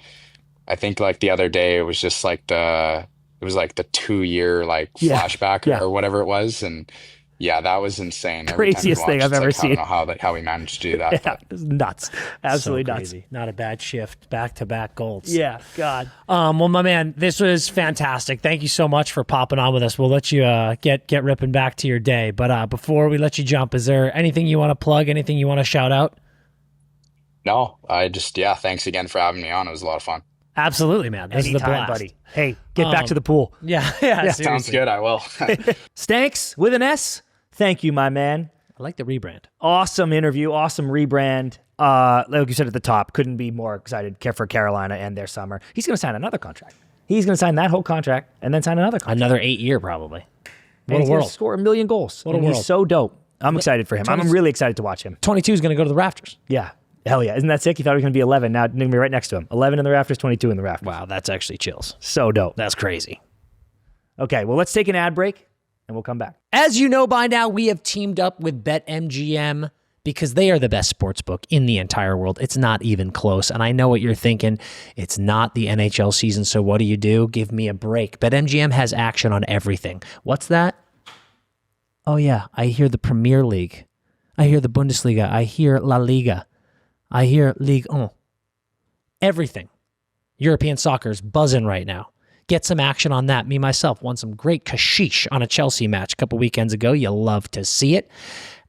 I think like the other day it was just like the 2-year like flashback or whatever it was, and that was insane. Craziest thing I've ever seen. I don't know how we managed to do that. Yeah, it was nuts. Absolutely so nuts. Not a bad shift. Back-to-back goals. Yeah, God. Well, my man, this was fantastic. Thank you so much for popping on with us. We'll let you get ripping back to your day. But before we let you jump, is there anything you want to plug? Anything you want to shout out? No, I just thanks again for having me on. It was a lot of fun. Absolutely, man. This is a blast, buddy. Hey, get back to the pool. Yeah. Sounds good. I will. Stanks with an S. Thank you, my man. I like the rebrand. Awesome interview. Awesome rebrand. Like you said at the top, couldn't be more excited for Carolina and their summer. He's going to sign another contract. He's going to sign that whole contract and then sign another contract. Another 8-year probably. And he's going to score 1 million goals. What a world. He's so dope. I'm excited for him. I'm really excited to watch him. 22 is going to go to the rafters. Yeah. Hell yeah. Isn't that sick? He thought he was going to be 11. Now it's going to be right next to him. 11 in the rafters, 22 in the rafters. Wow, that's actually chills. So dope. That's crazy. Okay, well, let's take an ad break and we'll come back. As you know by now, we have teamed up with BetMGM because they are the best sports book in the entire world. It's not even close. And I know what you're thinking. It's not the NHL season, so what do? Give me a break. BetMGM has action on everything. What's that? Oh, yeah, I hear the Premier League. I hear the Bundesliga. I hear La Liga. I hear Ligue 1. Everything. European soccer is buzzing right now. Get some action on that. Me, myself, won some great kashish on a Chelsea match a couple weekends ago. You'll love to see it.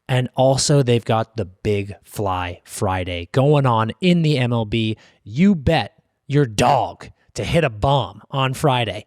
And also, they've got the Big Fly Friday going on in the MLB. You bet your dog to hit a bomb on Friday.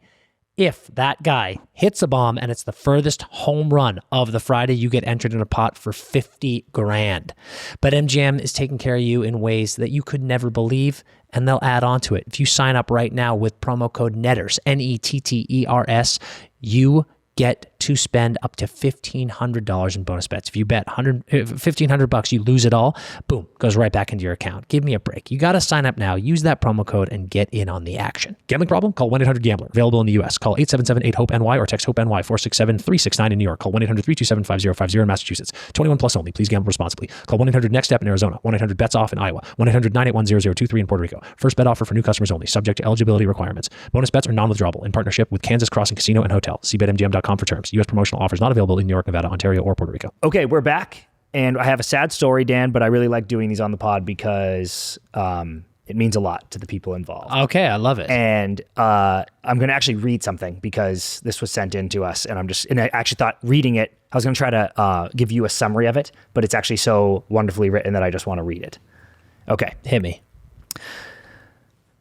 If that guy hits a bomb and it's the furthest home run of the Friday, you get entered in a pot for 50 grand. But MGM is taking care of you in ways that you could never believe, and they'll add on to it. If you sign up right now with promo code NETTERS, NETTERS, you get to spend up to $1,500 in bonus bets. If you bet $1,500, you lose it all. Boom, goes right back into your account. Give me a break. You got to sign up now. Use that promo code and get in on the action. Gambling problem? Call 1-800-GAMBLER. Available in the U.S. Call 877-8-HOPE-NY or text HOPE-NY 467-369 in New York. Call 1-800-327-5050 in Massachusetts. 21 plus only. Please gamble responsibly. Call 1-800-NEXT-STEP in Arizona. 1-800-BETS-OFF in Iowa. 1-800-981-0023 in Puerto Rico. First bet offer for new customers only. Subject to eligibility requirements. Bonus bets are non-withdrawable in partnership with Kansas Crossing Casino and Hotel. See BetMGM.com for terms. U.S. promotional offers not available in New York, Nevada, Ontario, or Puerto Rico. Okay, we're back, and I have a sad story, Dan, but I really like doing these on the pod because it means a lot to the people involved. Okay, I love it. And I'm going to actually read something because this was sent in to us, and I actually thought reading it, I was going to try to give you a summary of it, but it's actually so wonderfully written that I just want to read it. Okay. Hit me.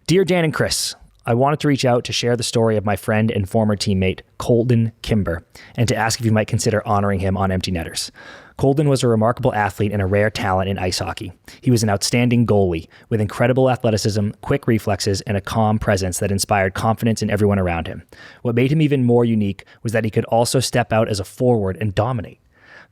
Dear Dan and Chris, I wanted to reach out to share the story of my friend and former teammate, COLDEN KIMBER, and to ask if you might consider honoring him on Empty Netters. COLDEN was a remarkable athlete and a rare talent in ice hockey. He was an outstanding goalie with incredible athleticism, quick reflexes, and a calm presence that inspired confidence in everyone around him. What made him even more unique was that he could also step out as a forward and dominate.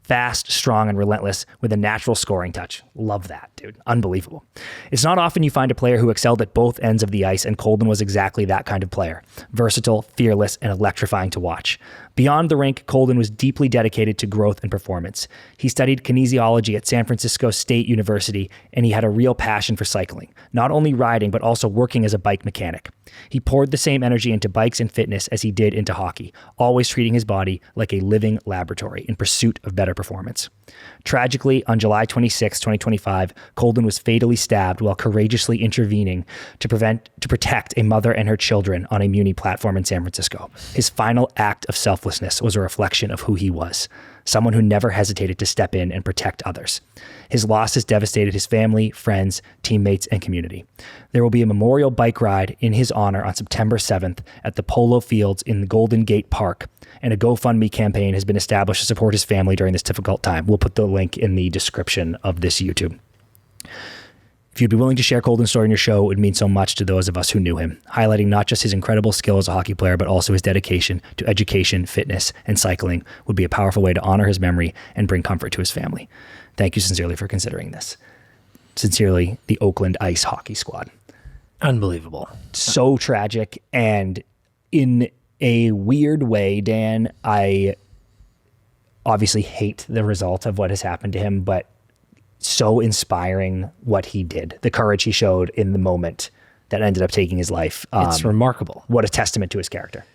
Fast, strong, and relentless with a natural scoring touch. Love that, dude. Unbelievable. It's not often you find a player who excelled at both ends of the ice, and COLDEN was exactly that kind of player. Versatile, fearless, and electrifying to watch. Beyond the rink, COLDEN was deeply dedicated to growth and performance. He studied kinesiology at San Francisco State University, and he had a real passion for cycling, not only riding, but also working as a bike mechanic. He poured the same energy into bikes and fitness as he did into hockey, always treating his body like a living laboratory in pursuit of better performance. Tragically, on July 26, 2025, COLDEN was fatally stabbed while courageously intervening to protect a mother and her children on a Muni platform in San Francisco. His final act of selflessness was a reflection of who he was, someone who never hesitated to step in and protect others. His loss has devastated his family, friends, teammates, and community. There will be a memorial bike ride in his honor on September 7th at the Polo Fields in the Golden Gate Park, and a GoFundMe campaign has been established to support his family during this difficult time. We'll put the link in the description of this YouTube. If you'd be willing to share COLDEN's story in your show, it would mean so much to those of us who knew him, highlighting not just his incredible skill as a hockey player, but also his dedication to education, fitness, and cycling would be a powerful way to honor his memory and bring comfort to his family. Thank you sincerely for considering this. Sincerely, the Oakland Ice Hockey Squad. Unbelievable. So tragic, and in a weird way, Dan, I obviously hate the result of what has happened to him, but so inspiring what he did, the courage he showed in the moment that ended up taking his life. It's remarkable. What a testament to his character.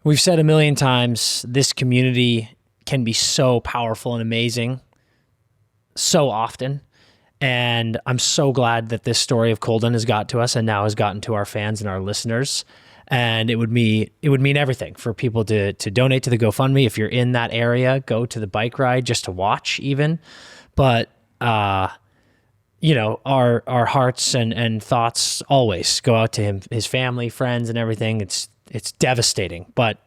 We've said a million times, this community can be so powerful and amazing so often. And I'm so glad that this story of COLDEN has got to us and now has gotten to our fans and our listeners. And it would mean everything for people to donate to the GoFundMe. If you're in that area, go to the bike ride just to watch even. But you know, our hearts and thoughts always go out to him, his family, friends, and everything. It's devastating, but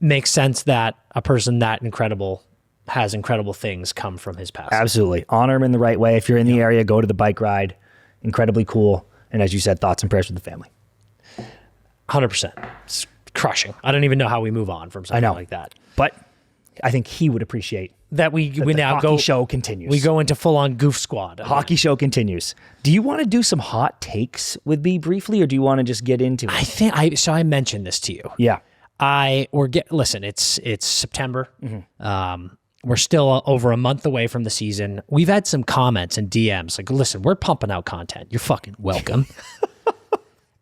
makes sense that a person that incredible has incredible things come from his past. Absolutely. Honor him in the right way. If you're in the area, go to the bike ride. Incredibly cool. And as you said, thoughts and prayers with the family. 100%. It's crushing. I don't even know how we move on from something like that. But I think he would appreciate that we now hockey go show continues. We go into full on goof squad. Hockey show continues. Do you want to do some hot takes with me briefly, or do you want to just get into it? I mentioned this to you. Yeah. Listen, it's September. Mm-hmm. We're still over a month away from the season. We've had some comments and DMs like, listen, we're pumping out content. You're fucking welcome.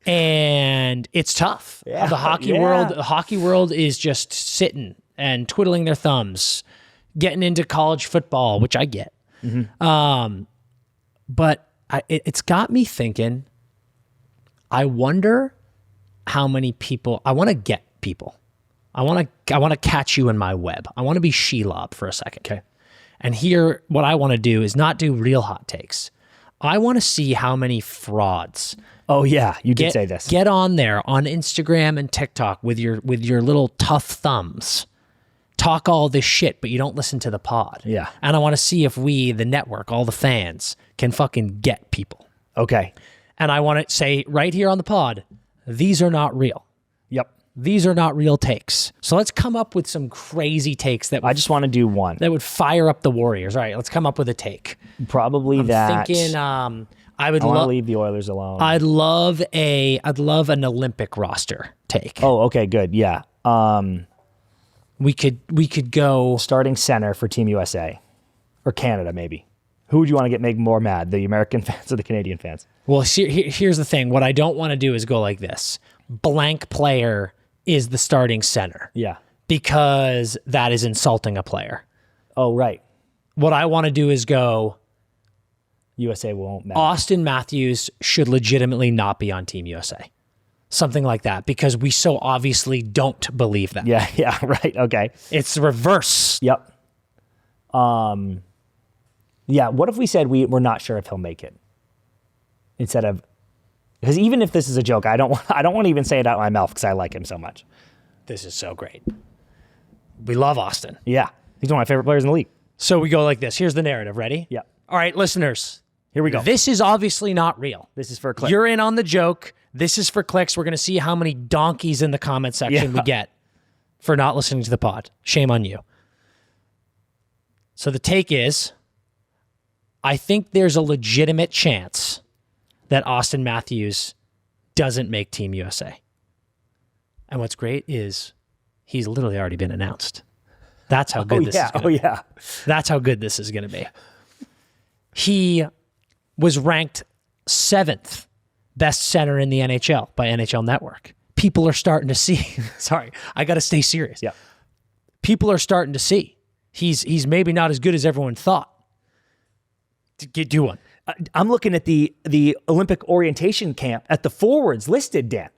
And it's tough. Yeah, the hockey world is just sitting and twiddling their thumbs, getting into college football, which I get. Mm-hmm. But it's got me thinking, I wonder how many people, I want to get people. I want to catch you in my web. I want to be Shelob for a second. Okay. And here, what I want to do is not do real hot takes. I want to see how many frauds Oh yeah, you did say this. Get on there on Instagram and TikTok with your little tough thumbs. Talk all this shit, but you don't listen to the pod. Yeah. And I want to see if we, the network, all the fans, can fucking get people. Okay. And I want to say right here on the pod, these are not real. Yep. These are not real takes. So let's come up with some crazy takes that I just want to do one. that would fire up the Warriors. All right, let's come up with a take. Probably I'm that. thinking I would I want to leave the Oilers alone. I'd love an Olympic roster take. Oh, okay, good. Yeah. We could go Starting center for Team USA or Canada, maybe. Who would you want to make more mad, the American fans or the Canadian fans? Well, here's the thing. What I don't want to do is go like this. Blank player is the starting center. Yeah. Because that is insulting a player. Oh, right. What I want to do is go, USA won't matter. Austin Matthews should legitimately not be on Team USA. Something like that, because we so obviously don't believe that. Yeah, right. Okay. It's the reverse. Yep. Yeah, what if we said we're not sure if he'll make it? Instead of, because even if this is a joke, I don't want to even say it out of my mouth because I like him so much. This is so great. We love Austin. Yeah. He's one of my favorite players in the league. So we go like this. Here's the narrative. Ready? Yeah. All right, listeners. Here we go. This is obviously not real. This is for a click. You're in on the joke. This is for clicks. We're going to see how many donkeys in the comment section we get for not listening to the pod. Shame on you. So the take is, I think there's a legitimate chance that Austin Matthews doesn't make Team USA. And what's great is he's literally already been announced. That's how good this is going to be. Yeah. That's how good this is going to be. He was ranked 7th best center in the NHL by NHL Network. People are starting to see. Sorry, I got to stay serious. Yeah. People are starting to see. He's maybe not as good as everyone thought. Do one. I'm looking at the Olympic orientation camp at the forwards listed, Dan.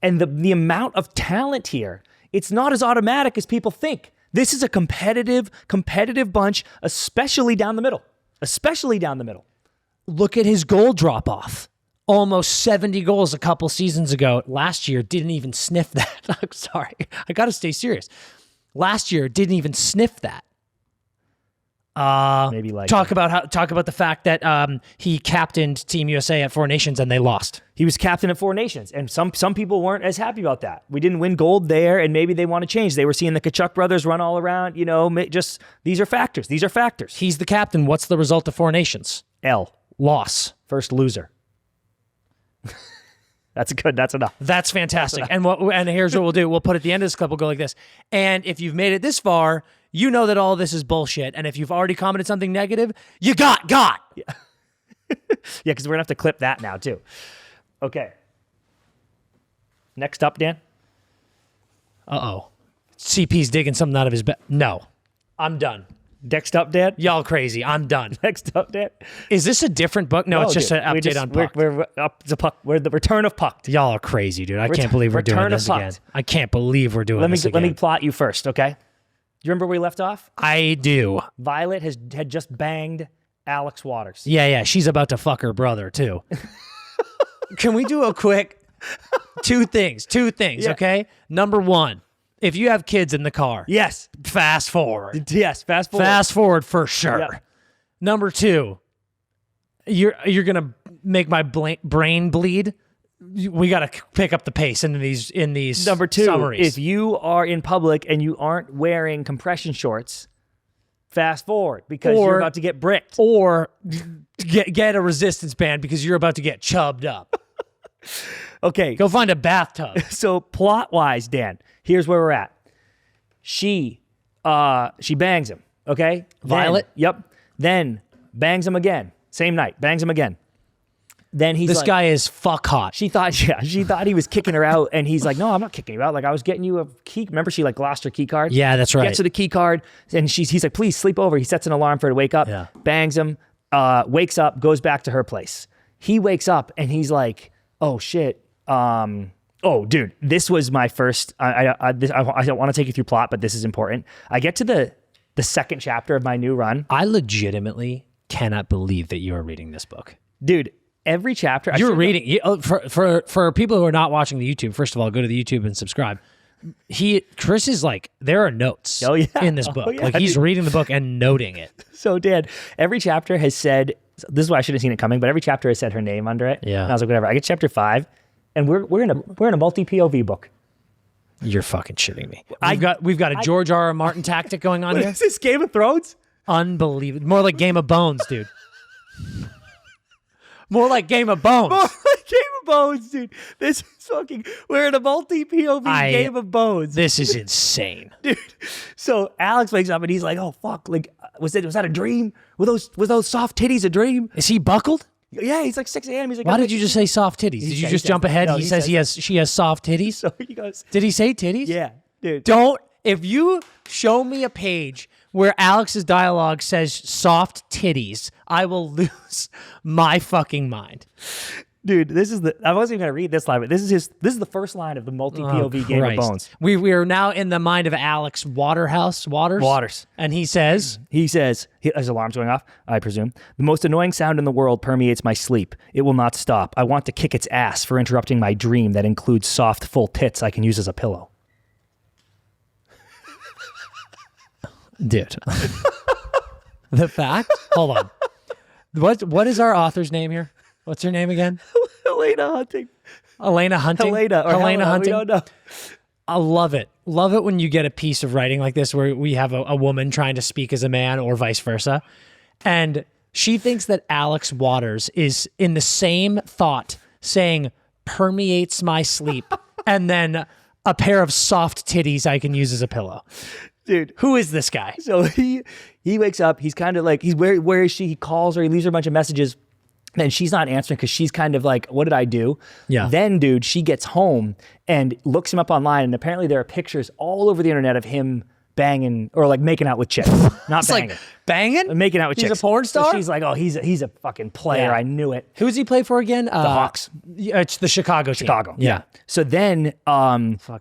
And the amount of talent here, it's not as automatic as people think. This is a competitive bunch, especially down the middle. Look at his goal drop-off. Almost 70 goals a couple seasons ago. Last year, didn't even sniff that. I'm sorry. I got to stay serious. Last year, didn't even sniff that. Maybe like talk about the fact that he captained Team USA at Four Nations and they lost. He was captain at Four Nations, and some people weren't as happy about that. We didn't win gold there, and maybe they want to change. They were seeing the Kachuk brothers run all around. Just these are factors. He's the captain. What's the result of Four Nations? L. Loss. First loser. That's good. That's enough. That's fantastic. And here's what we'll do. We'll put at the end of this clip, we'll go like this. And if you've made it this far, you know that all this is bullshit. And if you've already commented something negative, you got. Yeah. Yeah, because we're going to have to clip that now, too. Okay. Next up, Dan. Uh-oh. CP's digging something out of his bed. No. I'm done. Next up, Dan. Y'all crazy. I'm done. Next up, Dan. Is this a different book? No, it's just an update on Puck. We're up to Puck. We're the return of Puck. Y'all are crazy, dude. I can't believe we're doing this again. I can't believe we're doing this again. Let me plot you first, okay? Do you remember where we left off? I do. Violet had just banged Alex Waters. Yeah. She's about to fuck her brother, too. Can we do a quick two things, yeah. Okay? Number one, if you have kids in the car. Yes. Fast forward. Yes, fast forward. Fast forward for sure. Yep. Number two, you're going to make my brain bleed. We got to pick up the pace in these Number two, summaries. If you are in public and you aren't wearing compression shorts, fast forward because you're about to get bricked. Or get a resistance band because you're about to get chubbed up. Okay. Go find a bathtub. So plot-wise, Dan, here's where we're at. She bangs him, okay? Violet? Then bangs him again. Same night, bangs him again. Then he's this guy is fuck hot. She thought he was kicking her out, and he's like, no, I'm not kicking you out. Like, I was getting you a key. Remember, she lost her key card? Yeah, that's right. Gets her the key card, and he's like, please sleep over. He sets an alarm for her to wake up, bangs him, wakes up, goes back to her place. He wakes up, and he's like, oh, shit. Oh, dude, this was my first. I don't want to take you through plot, but this is important. I get to the second chapter of my new run. I legitimately cannot believe that you are reading this book. Dude, every chapter. You're reading for people who are not watching the YouTube. First of all, go to the YouTube and subscribe. Chris is like, there are notes in this book. Like he's reading the book and noting it. So Dan, every chapter has said, this is why I should have seen it coming, but every chapter has said her name under it. Yeah. And I was like, whatever. I get chapter 5, and we're in a multi POV book. You're fucking shitting me. We've got a George R. R. Martin tactic going on here. Is this Game of Thrones? Unbelievable. More like Game of Bones, dude. More like Game of Bones. More like Game of Bones, dude. This is fucking, we're in a multi POV Game of Bones. This is insane. Dude. So Alex wakes up and he's like, oh fuck, like was that a dream? Were those soft titties a dream? Is he buckled? Yeah, he's like 6 a.m. He's like, why did you just say soft titties? Did you just jump ahead? No, he says she has soft titties. So he goes, did he say titties? Yeah, dude. If you show me a page where Alex's dialogue says soft titties, I will lose my fucking mind. Dude, I wasn't even gonna read this line, but this is the first line of the multi POV Game of Bones. We are now in the mind of Alex Waters. And he says, his alarm's going off, I presume. The most annoying sound in the world permeates my sleep. It will not stop. I want to kick its ass for interrupting my dream that includes soft, full tits I can use as a pillow. Dude. The fact? Hold on. What is our author's name here? What's her name again? Elena Hunting. Helena Hunting? Helena Hunting. We don't know. I love it. Love it when you get a piece of writing like this where we have a woman trying to speak as a man or vice versa. And she thinks that Alex Waters is in the same thought saying, permeates my sleep, and then a pair of soft titties I can use as a pillow. Dude, who is this guy? So he wakes up. He's kind of like, where is she? He calls her. He leaves her a bunch of messages. And she's not answering because she's kind of like, what did I do? Yeah. Then, dude, she gets home and looks him up online. And apparently there are pictures all over the internet of him banging or like making out with chicks. Not banging. Like banging? Making out with chicks. He's a porn star? So she's like, oh, he's a fucking player. Yeah. I knew it. Who does he play for again? The Hawks. It's the Chicago team. Chicago. Yeah. So then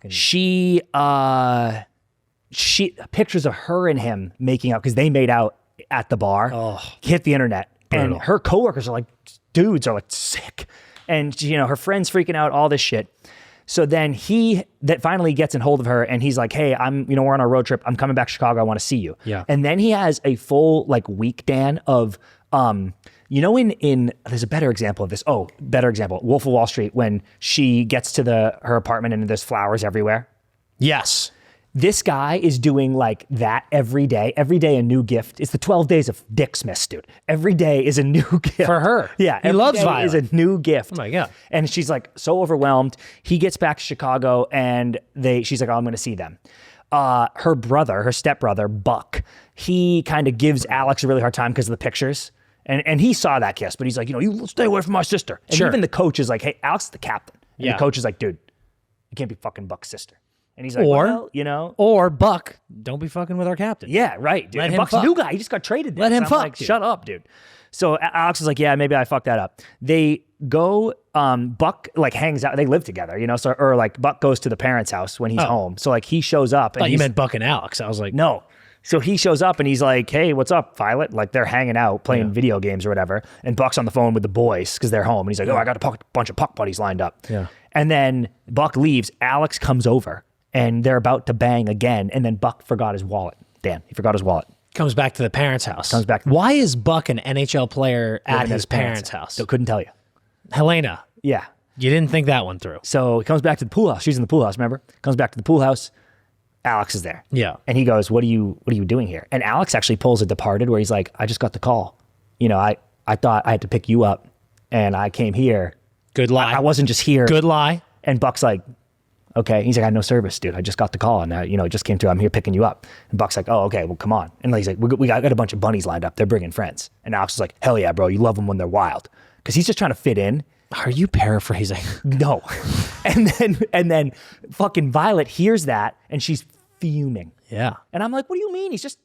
she pictures of her and him making out because they made out at the bar. Hit the internet. Brutal. And her coworkers are like, dudes are like sick. And her friend's freaking out, all this shit. So then that finally gets in hold of her and he's like, hey, we're on our road trip. I'm coming back to Chicago. I want to see you. Yeah. And then he has a full like week, Dan, of, there's a better example of this. Oh, better example. Wolf of Wall Street, when she gets to her apartment and there's flowers everywhere. Yes. This guy is doing like that every day. Every day a new gift. It's the 12 days of Dicksmith, dude. Every day is a new gift. For her. Yeah. He loves Violet. Is a new gift. Oh my God. And she's like so overwhelmed. He gets back to Chicago and she's like, oh, I'm going to see them. Her stepbrother, Buck, he kind of gives Alex a really hard time because of the pictures. And he saw that kiss, but he's like, you stay away from my sister. And even the coach is like, hey, Alex is the captain. And the coach is like, dude, you can't be fucking Buck's sister. And he's like, or Buck, don't be fucking with our captain. Yeah, right, dude. Let him Buck's fuck. New guy. He just got traded there. Let him so fuck. Like, shut up, dude. So Alex is like, yeah, maybe I fucked that up. They go, Buck like hangs out. They live together, or like Buck goes to the parents' house when he's home. So like he shows up. I thought you meant Buck and Alex. I was like, no. So he shows up and he's like, hey, what's up, Violet? Like they're hanging out, playing video games or whatever. And Buck's on the phone with the boys because they're home. And he's like, I got a bunch of puck buddies lined up. Yeah. And then Buck leaves. Alex comes over. And they're about to bang again, and then Buck forgot his wallet. Dan, he forgot his wallet. Comes back to the parents' house. Comes back. Why is Buck an NHL player at his parents' house? So couldn't tell you. Helena. Yeah. You didn't think that one through. So he comes back to the pool house. She's in the pool house, remember? Comes back to the pool house. Alex is there. Yeah. And he goes, what are you doing here? And Alex actually pulls a Departed where he's like, I just got the call. I thought I had to pick you up, and I came here. Good lie. I wasn't just here. Good lie. And Buck's like, okay. He's like, I had no service, dude. I just got the call and it just came through. I'm here picking you up. And Buck's like, oh, okay, well, come on. And he's like, we got a bunch of bunnies lined up. They're bringing friends. And Alex is like, hell yeah, bro. You love them when they're wild. Because he's just trying to fit in. Are you paraphrasing? No. and then fucking Violet hears that and she's fuming. Yeah. And I'm like, what do you mean? He's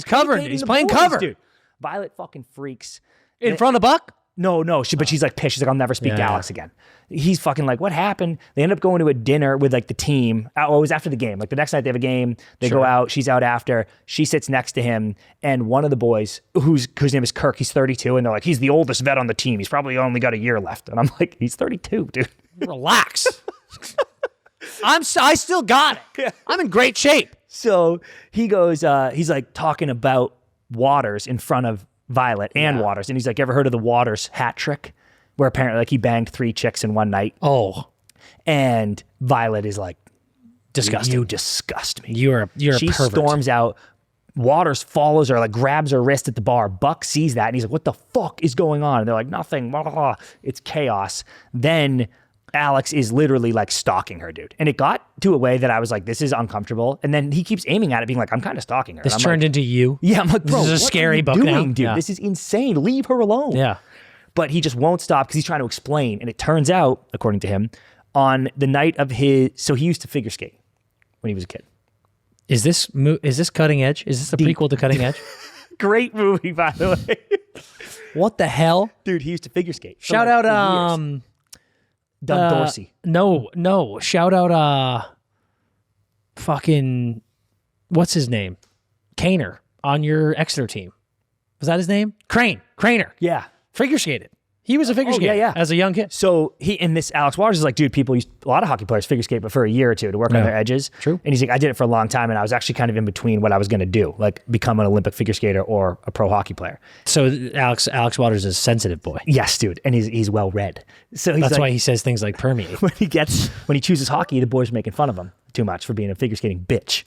covered. He's playing cover. Dude. Violet fucking freaks. In front of Buck? No, but she's like pissed. She's like, I'll never speak to Alex again. He's fucking like, what happened? They end up going to a dinner with like the team. Oh, it was after the game. Like the next night they have a game. They go out. She's out after. She sits next to him. And one of the boys, whose name is Kirk, he's 32. And they're like, he's the oldest vet on the team. He's probably only got a year left. And I'm like, he's 32, dude. Relax. I still got it. I'm in great shape. So he goes, he's like talking about Waters in front of Violet and Waters. And he's like, ever heard of the Waters hat trick? Where apparently like he banged 3 chicks in one night. Oh. And Violet is like, disgusting. You disgust me. You're a She pervert. storms out. Waters follows her, like grabs her wrist at the bar. Buck sees that and he's like, what the fuck is going on? And they're like, nothing. Blah, blah, blah. It's chaos. Then Alex is literally like stalking her, dude. And it got to a way that I was like, this is uncomfortable. And then he keeps aiming at it, being like, I'm kind of stalking her. This turned into you. Yeah, I'm like, bro, this is a scary book now, dude? Yeah. This is insane. Leave her alone. Yeah. But he just won't stop because he's trying to explain. And it turns out, according to him, on the night of so he used to figure skate when he was a kid. Is this Cutting Edge? Is this a prequel to Cutting Edge? Great movie, by the way. What the hell? Dude, he used to figure skate. Shout out, Doug Dorsey. No. Shout out, fucking, what's his name? Kaner on your Exeter team. Was that his name? Craner. Yeah. Figure skated. He was a figure skater as a young kid. So Alex Waters is like, dude, a lot of hockey players figure skate, but for a year or two to work on their edges. True. And he's like, I did it for a long time and I was actually kind of in between what I was going to do, like become an Olympic figure skater or a pro hockey player. So Alex Waters is a sensitive boy. Yes, dude. And he's well read. So that's why he says things like permeate. when he chooses hockey, the boys are making fun of him too much for being a figure skating bitch.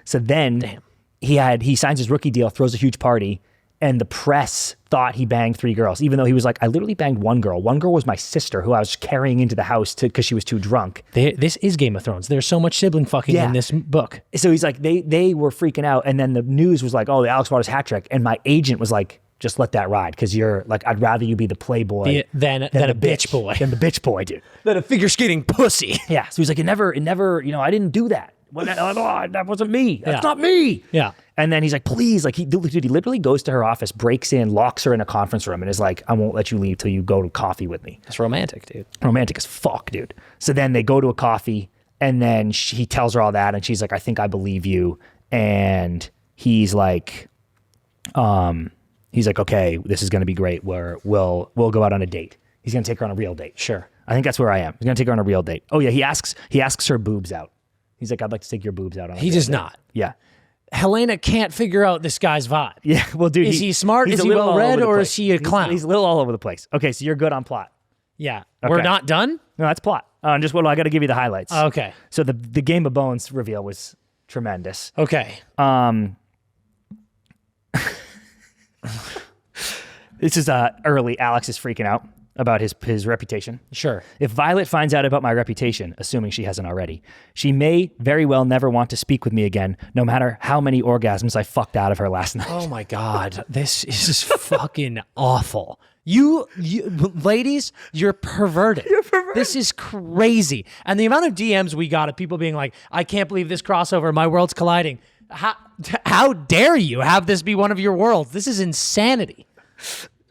So then he signs his rookie deal, throws a huge party, and the press thought he banged 3 girls, even though he was like, I literally banged 1 girl. 1 girl was my sister who I was carrying into the house because she was too drunk. This is Game of Thrones. There's so much sibling fucking in this book. So he's like, they were freaking out. And then the news was like, oh, the Alex Waters hat trick. And my agent was like, just let that ride because you're like, I'd rather you be the playboy than a bitch boy. Than the bitch boy, dude. Than a figure skating pussy. Yeah. So he's like, it never, I didn't do that. Well, that wasn't me. That's not me. Yeah. And then he's like, please, like he literally goes to her office, breaks in, locks her in a conference room and is like, I won't let you leave till you go to coffee with me. That's romantic, dude. Romantic as fuck, dude. So then they go to a coffee and then he tells her all that and she's like, I think I believe you. And he's like, okay, this is going to be great. We'll go out on a date. He's going to take her on a real date. Sure. I think that's where I am. He's going to take her on a real date. Oh yeah. He asks her boobs out. He's like, I'd like to take your boobs out on a He does not. Yeah. Helena can't figure out this guy's vibe. Yeah, well, dude. Is he smart? Is he well read? Or is he a clown? He's a little all over the place. Okay, so you're good on plot. Yeah. Okay. We're not done? No, that's plot. Just I got to give you the highlights. Okay. So the Game of Bones reveal was tremendous. Okay. This is early. Alex is freaking out about his reputation. Sure. If Violet finds out about my reputation, assuming she hasn't already, she may very well never want to speak with me again, no matter how many orgasms I fucked out of her last night. Oh my God. This is fucking awful. You ladies, you're perverted. This is crazy. And the amount of DMs we got of people being like, I can't believe this crossover. My world's colliding. How dare you have this be one of your worlds? This is insanity.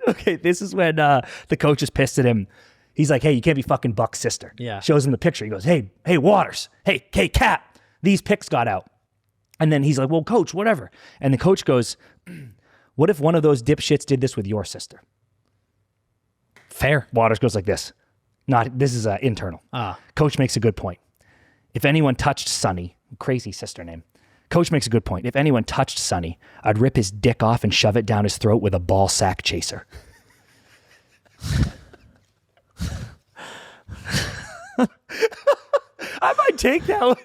Okay, this is when the coach is pissed at him. He's like, hey, you can't be fucking Buck's sister. Yeah. Shows him the picture. He goes, hey, Waters. Hey, Cap. These pics got out. And then he's like, well, coach, whatever. And the coach goes, what if one of those dipshits did this with your sister? Fair. Waters goes like this. This is internal. Coach makes a good point. If anyone touched Sunny, crazy sister name. Coach makes a good point. If anyone touched Sonny, I'd rip his dick off and shove it down his throat with a ball sack chaser. I might take that one.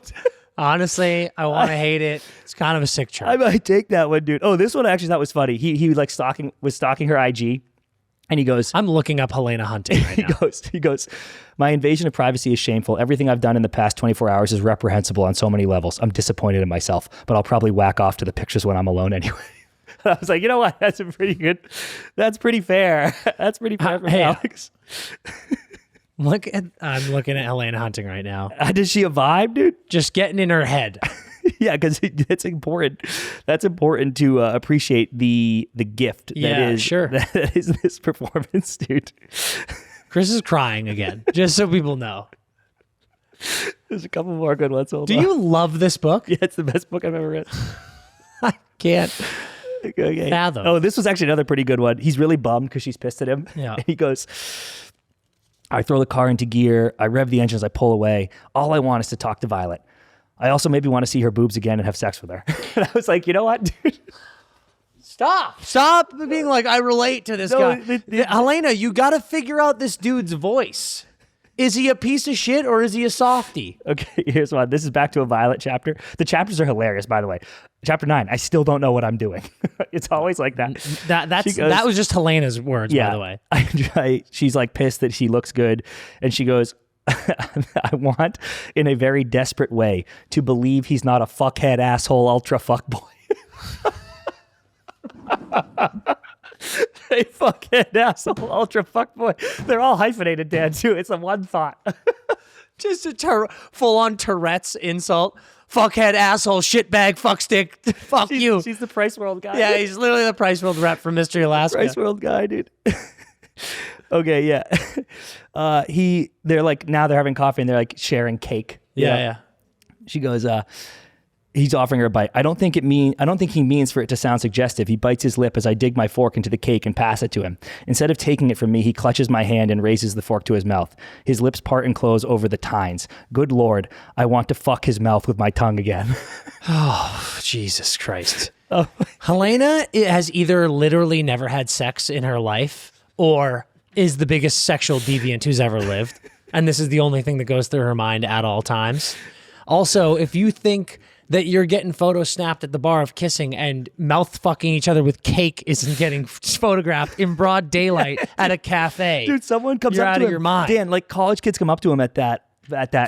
Honestly, I want to hate it. It's kind of a sick try. I might take that one, dude. Oh, this one I actually thought was funny. He like was stalking her IG. And he goes, I'm looking up Helena Hunting right now. He goes, my invasion of privacy is shameful. Everything I've done in the past 24 hours is reprehensible on so many levels. I'm disappointed in myself, but I'll probably whack off to the pictures when I'm alone anyway. I was like, you know what? That's pretty fair. That's pretty fair for Alex. I'm looking at Helena Hunting right now. Does she a vibe, dude? Just getting in her head. Yeah, because it's important. That's important to appreciate the gift that is this performance, dude. Chris is crying again, just so people know. There's a couple more good ones. Do you love this book? Yeah, it's the best book I've ever read. I can't fathom. Oh, this was actually another pretty good one. He's really bummed because she's pissed at him. Yeah. And he goes, I throw the car into gear. I rev the engine as I pull away. All I want is to talk to Violet. I also maybe want to see her boobs again and have sex with her. And I was like, you know what, dude? Stop being like, I relate to this guy. Helena, you got to figure out this dude's voice. Is he a piece of shit or is he a softie? Okay, here's one. This is back to a Violet chapter. The chapters are hilarious, by the way. Chapter 9, I still don't know what I'm doing. It's always like that. That was just Helena's words, by the way. She's like pissed that she looks good. And she goes, I want, in a very desperate way, to believe he's not a fuckhead, asshole, ultra fuckboy. Hey, fuckhead, asshole, ultra fuckboy. They're all hyphenated, Dan, too. It's a one thought. Just a full-on Tourette's insult. Fuckhead, asshole, shitbag, fuckstick, fuck you. She's the Price World guy. Yeah, he's literally the Price World rep from Mystery Alaska. Price World guy, dude. Okay, yeah. They're like, now they're having coffee and they're like sharing cake. Yeah. She goes, he's offering her a bite. I don't think he means for it to sound suggestive. He bites his lip as I dig my fork into the cake and pass it to him. Instead of taking it from me, he clutches my hand and raises the fork to his mouth. His lips part and close over the tines. Good Lord, I want to fuck his mouth with my tongue again. Oh, Jesus Christ. Oh. Helena has either literally never had sex in her life or is the biggest sexual deviant who's ever lived. And this is the only thing that goes through her mind at all times. Also, if you think that you're getting photos snapped at the bar of kissing and mouth fucking each other with cake isn't getting photographed in broad daylight at a cafe. Dude, someone comes up to him. You're out of your mind. Dan, like college kids come up to him at that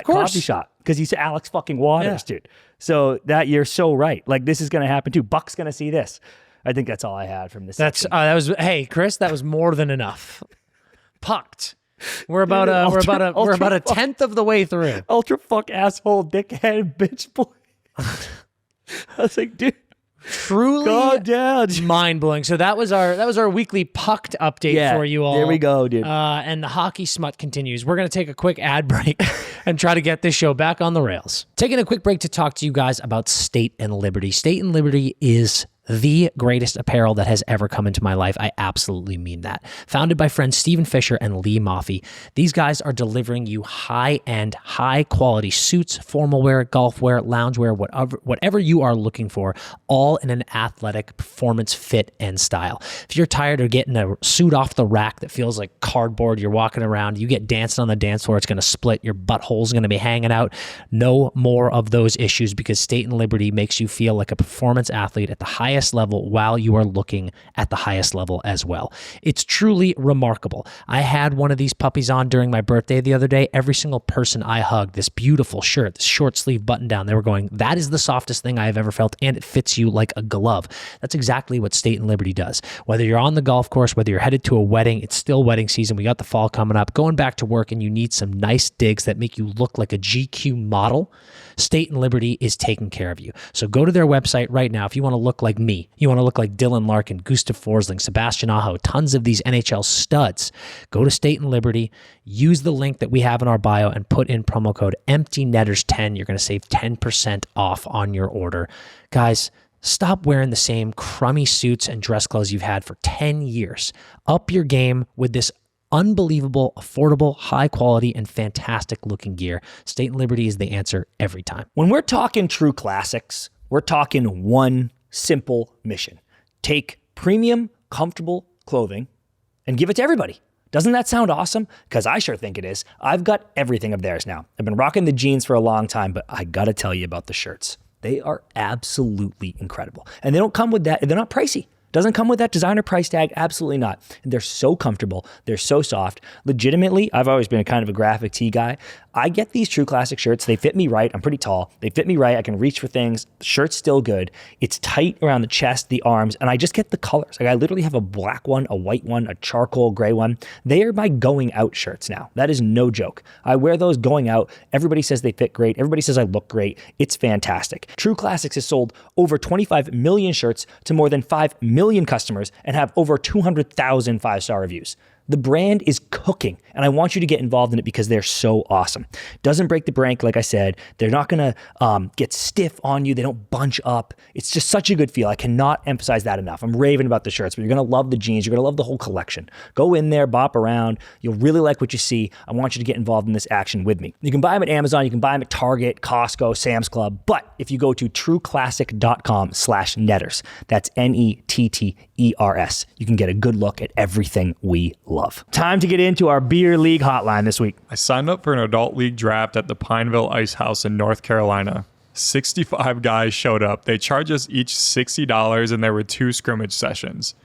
coffee shop because he's Alex fucking Waters, dude. So you're so right. Like this is going to happen too. Buck's going to see this. I think that's all I had from this. Hey, Chris, that was more than enough. Pucked. We're about a tenth of the way through. Ultra fuck asshole dickhead bitch boy. I was like, dude, truly mind-blowing. So that was our weekly Pucked update for you all. There we go, dude. And the hockey smut continues. We're going to take a quick ad break and try to get this show back on the rails. Taking a quick break to talk to you guys about State and Liberty. State and Liberty is the greatest apparel that has ever come into my life. I absolutely mean that. Founded by friends Stephen Fisher and Lee Maffey, these guys are delivering you high-end, high-quality suits, formal wear, golf wear, lounge wear, whatever you are looking for, all in an athletic performance fit and style. If you're tired of getting a suit off the rack that feels like cardboard, you're walking around, you get dancing on the dance floor, it's going to split, your butthole's going to be hanging out. No more of those issues because State and Liberty makes you feel like a performance athlete at the highest level while you are looking at the highest level as well. It's truly remarkable. I had one of these puppies on during my birthday the other day. Every single person I hugged, this beautiful shirt, this short sleeve button down, they were going, that is the softest thing I have ever felt, and it fits you like a glove. That's exactly what State and Liberty does. Whether you're on the golf course, whether you're headed to a wedding, it's still wedding season, we got the fall coming up, going back to work, and you need some nice digs that make you look like a GQ model, State and Liberty is taking care of you. So go to their website right now if you want to look like me. You want to look like Dylan Larkin, Gustav Forsling, Sebastian Aho, tons of these NHL studs. Go to State and Liberty, use the link that we have in our bio and put in promo code EMPTYNETTERS10. You're going to save 10% off on your order. Guys, stop wearing the same crummy suits and dress clothes you've had for 10 years. Up your game with this unbelievable, affordable, high quality, and fantastic looking gear. State and Liberty is the answer every time. When we're talking true classics, we're talking one simple mission. Take premium, comfortable clothing and give it to everybody. Doesn't that sound awesome? Because I sure think it is. I've got everything of theirs now. I've been rocking the jeans for a long time, but I gotta tell you about the shirts. They are absolutely incredible. And they don't come with that. They're not pricey. Doesn't come with that designer price tag. Absolutely not. And they're so comfortable. They're so soft. Legitimately, I've always been a kind of a graphic tee guy. I get these True Classic shirts. They fit me right. I'm pretty tall. They fit me right. I can reach for things. The shirt's still good. It's tight around the chest, the arms, and I just get the colors. Like I literally have a black one, a white one, a charcoal gray one. They are my going out shirts now. That is no joke. I wear those going out. Everybody says they fit great. Everybody says I look great. It's fantastic. True Classics has sold over 25 million shirts to more than 5 million customers and have over 200,000 5-star reviews. The brand is cooking, and I want you to get involved in it because they're so awesome. Doesn't break the bank, like I said. They're not going to get stiff on you. They don't bunch up. It's just such a good feel. I cannot emphasize that enough. I'm raving about the shirts, but you're going to love the jeans. You're going to love the whole collection. Go in there, bop around. You'll really like what you see. I want you to get involved in this action with me. You can buy them at Amazon. You can buy them at Target, Costco, Sam's Club. But if you go to trueclassic.com/netters, that's NETTERS, you can get a good look at everything we love. Time to get into our beer league hotline this week. I signed up for an adult league draft at the Pineville Ice House in North Carolina. 65 guys showed up. They charged us each $60 and there were 2 scrimmage sessions.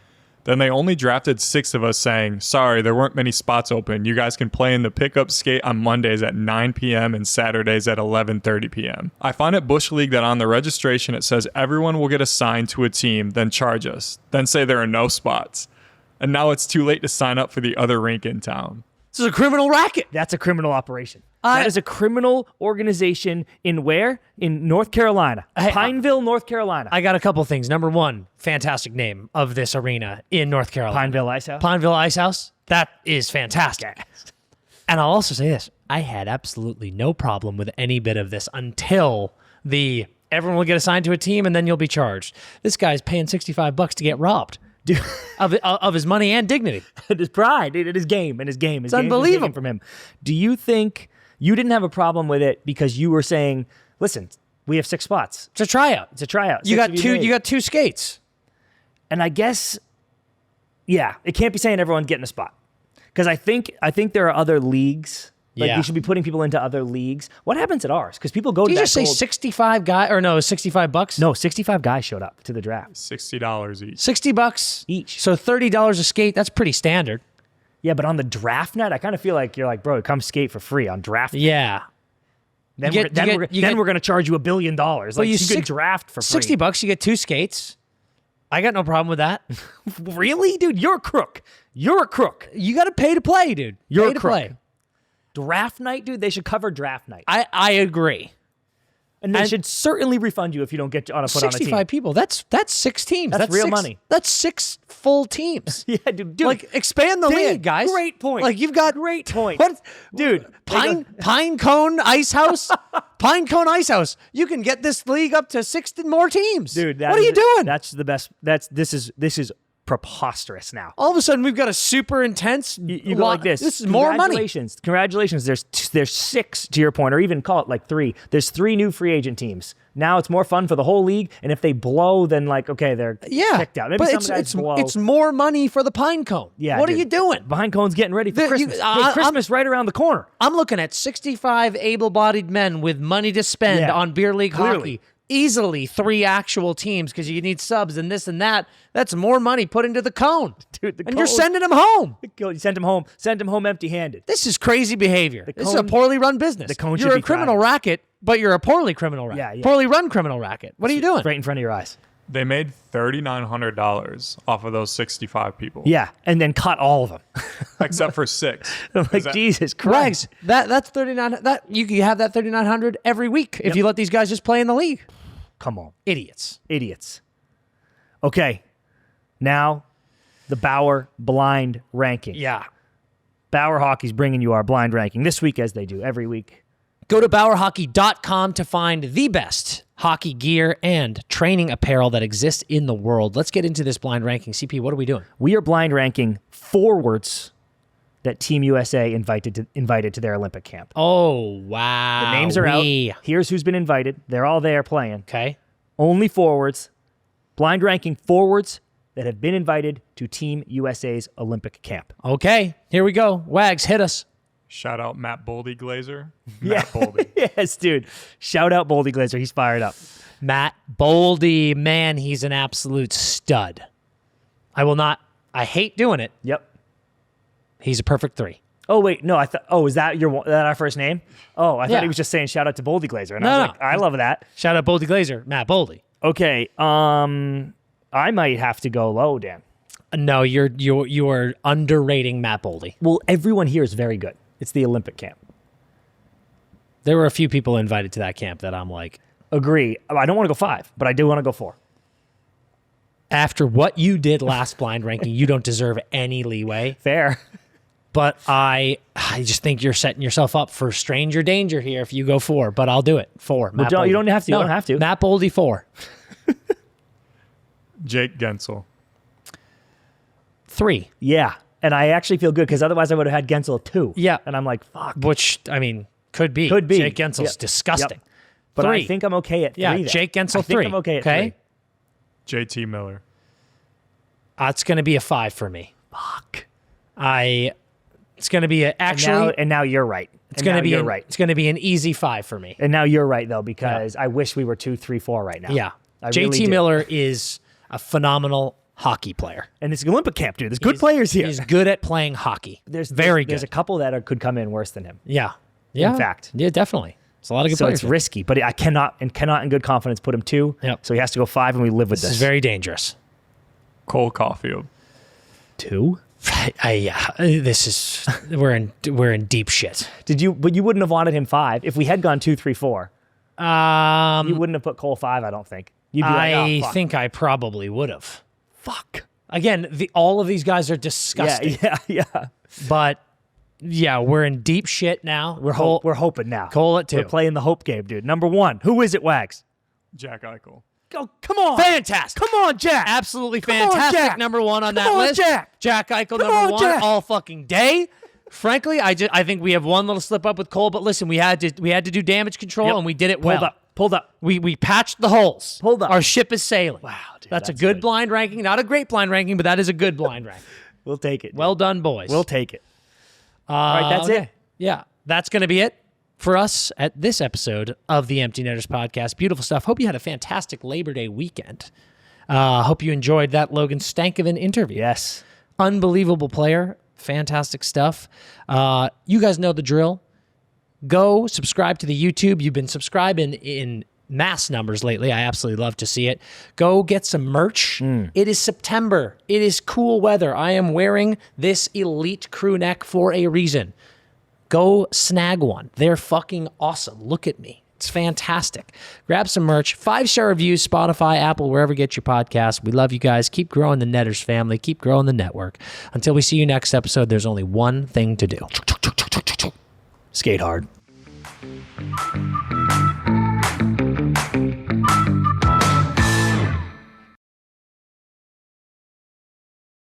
Then they only drafted 6 of us saying, sorry, there weren't many spots open. You guys can play in the pickup skate on Mondays at 9 p.m. and Saturdays at 11:30 p.m. I find at Bush League that on the registration it says everyone will get assigned to a team, then charge us, then say there are no spots. And now it's too late to sign up for the other rink in town. This is a criminal racket. That's a criminal operation. That is a criminal organization in where? In North Carolina. Pineville, North Carolina. I got a couple things. Number one, fantastic name of this arena in North Carolina. Pineville Ice House? Pineville Ice House. That is fantastic. And I'll also say this. I had absolutely no problem with any bit of this until everyone will get assigned to a team and then you'll be charged. This guy's paying $65 to get robbed. Dude, of his money and dignity. And his pride, dude, and his game. It's unbelievable from him. Do you think you didn't have a problem with it because you were saying, listen, we have 6 spots. It's a tryout. You got 2 skates. And I guess, yeah, it can't be saying everyone's getting a spot. Because I think there are other leagues. Like we should be putting people into other leagues. What happens at ours? Because people go to that. Did you just say 65 guys? Or no, $65? No, 65 guys showed up to the draft. $60 each. $60 each. So $30 a skate. That's pretty standard. Yeah, but on the draft night, I kind of feel like you're like, bro, come skate for free on draft night. Yeah. Then we're going to charge you $1 billion. Like you can draft for free. $60, you get 2 skates. I got no problem with that. Really, dude? You're a crook. You got to pay to play, dude. You're a crook. Draft night, dude, they should cover draft night. I agree. And they should certainly refund you if you don't get on a 65 people. That's 6 teams. That's real money. That's 6 full teams. Yeah, dude. Like expand the league, guys. Great point. Like you've got great point. What, dude? Pine Cone Ice House. Pine Cone Ice House. You can get this league up to 6 more teams. Dude, what are you doing? That's the best. This is preposterous now. All of a sudden, we've got a super intense. You go like this. This is more money. Congratulations. There's 6 to your point, or even call it like 3. There's 3 new free agent teams. Now it's more fun for the whole league, and if they blow, then like okay, they're kicked out. Maybe but some guys blow. It's more money for the Pine Cone. Yeah, what are you doing? Pine Cone's getting ready for Christmas. Christmas right around the corner. I'm looking at 65 able-bodied men with money to spend on beer league hockey. Easily 3 actual teams because you need subs and this and that. That's more money put into the cone. Dude, you're sending them home. You send them home. Send them home empty-handed. This is crazy behavior. This is a poorly run business. The cone you're a criminal racket, but you're a poorly criminal racket. Poorly run criminal racket. What are you doing? Right in front of your eyes. They made $3,900 off of those 65 people. Yeah, and then cut all of them. Except for 6. Jesus Christ. That's 39. That you have that 3,900 every week if you let these guys just play in the league. Come on. Idiots. Okay. Now, the Bauer blind ranking. Yeah. Bauer Hockey's bringing you our blind ranking this week as they do every week. Go to BauerHockey.com to find the best hockey gear and training apparel that exists in the world. Let's get into this blind ranking. CP, what are we doing? We are blind ranking forwards that Team USA invited to their Olympic camp. Oh, wow. The names are out. Here's who's been invited. They're all there playing. Okay. Only forwards. Blind ranking forwards that have been invited to Team USA's Olympic camp. Okay. Here we go. Wags, hit us. Shout out Matt Boldy Glazer. Matt Boldy. Yes, dude. Shout out Boldy Glazer. He's fired up. Matt Boldy. Man, he's an absolute stud. I will not. I hate doing it. Yep. He's a perfect 3. Oh, wait. No, I thought, is that our first name? Oh, I thought he was just saying shout out to Boldy Glazer. And I was like, I love that. Shout out Boldy Glazer, Matt Boldy. Okay. I might have to go low, Dan. No, you are underrating Matt Boldy. Well, everyone here is very good. It's the Olympic camp. There were a few people invited to that camp that I'm like, agree. I don't want to go 5, but I do want to go 4. After what you did last blind ranking, you don't deserve any leeway. Fair. But I just think you're setting yourself up for stranger danger here if you go 4. But I'll do it. 4. Well, you don't have to. No, you don't have to. Matt Boldy 4. Jake Gensel. 3. Yeah. And I actually feel good because otherwise I would have had Gensel 2. Yeah. And I'm like, fuck. Which, I mean, could be. Could be. Jake Gensel's disgusting. Yep. But 3. I think I'm okay at 3. Yeah, then. Jake Gensel 3. I think I'm okay at 3. JT Miller. It's going to be a 5 for me. Fuck. It's going to be and now you're right. It's going to be right. It's going to be an easy 5 for me. And now you're right though because I wish we were 2, 3, 4 right now. Yeah. I JT really Miller is a phenomenal hockey player. And it's an Olympic camp, dude. There's good players here. He's good at playing hockey. There's very good. There's a couple that could come in worse than him. Yeah. Yeah. In fact. Yeah, definitely. It's a lot of good players. So it's risky, but I cannot in good confidence put him 2. Yep. So he has to go 5 and we live with this. This is very dangerous. Cole Caulfield. 2? This is we're in deep shit. But you wouldn't have wanted him 5 if we had gone 2, 3, 4. You wouldn't have put Cole 5. I don't think. You'd be I fuck. think I probably would have. Fuck. Again, all of these guys are disgusting. Yeah. But yeah, we're in deep shit now. We're hoping now. Cole at 2. We're playing the hope game, dude. Number 1. Who is it, Wags? Jack Eichel. Oh, come on. Fantastic. Come on, Jack. Absolutely Come on, fantastic. Jack. Number 1 on that Come on, list. Jack. Jack Eichel, Come number on, 1 Jack. all fucking day. Frankly, I think we have one little slip up with Cole, but listen, we had to do damage control and we did it well. Pulled up. We patched the holes. Pulled up. Our ship is sailing. Wow, dude. That's a good blind ranking. Not a great blind ranking, but that is a good blind ranking. We'll take it. Dude. Well done, boys. We'll take it. All right, that's it. Yeah, that's going to be it for us at this episode of the Empty Netters podcast. Beautiful stuff. Hope you had a fantastic Labor Day weekend. Hope you enjoyed that Logan Stankoven interview. Yes. Unbelievable player. Fantastic stuff. You guys know the drill. Go subscribe to the YouTube. You've been subscribing in mass numbers lately. I absolutely love to see it. Go get some merch. It is September. It is cool weather. I am wearing this elite crew neck for a reason. Go snag one. They're fucking awesome. Look at me. It's fantastic. Grab some merch. 5-star reviews, Spotify, Apple, wherever you get your podcasts. We love you guys. Keep growing the Netters family. Keep growing the network. Until we see you next episode, there's only one thing to do. Skate hard.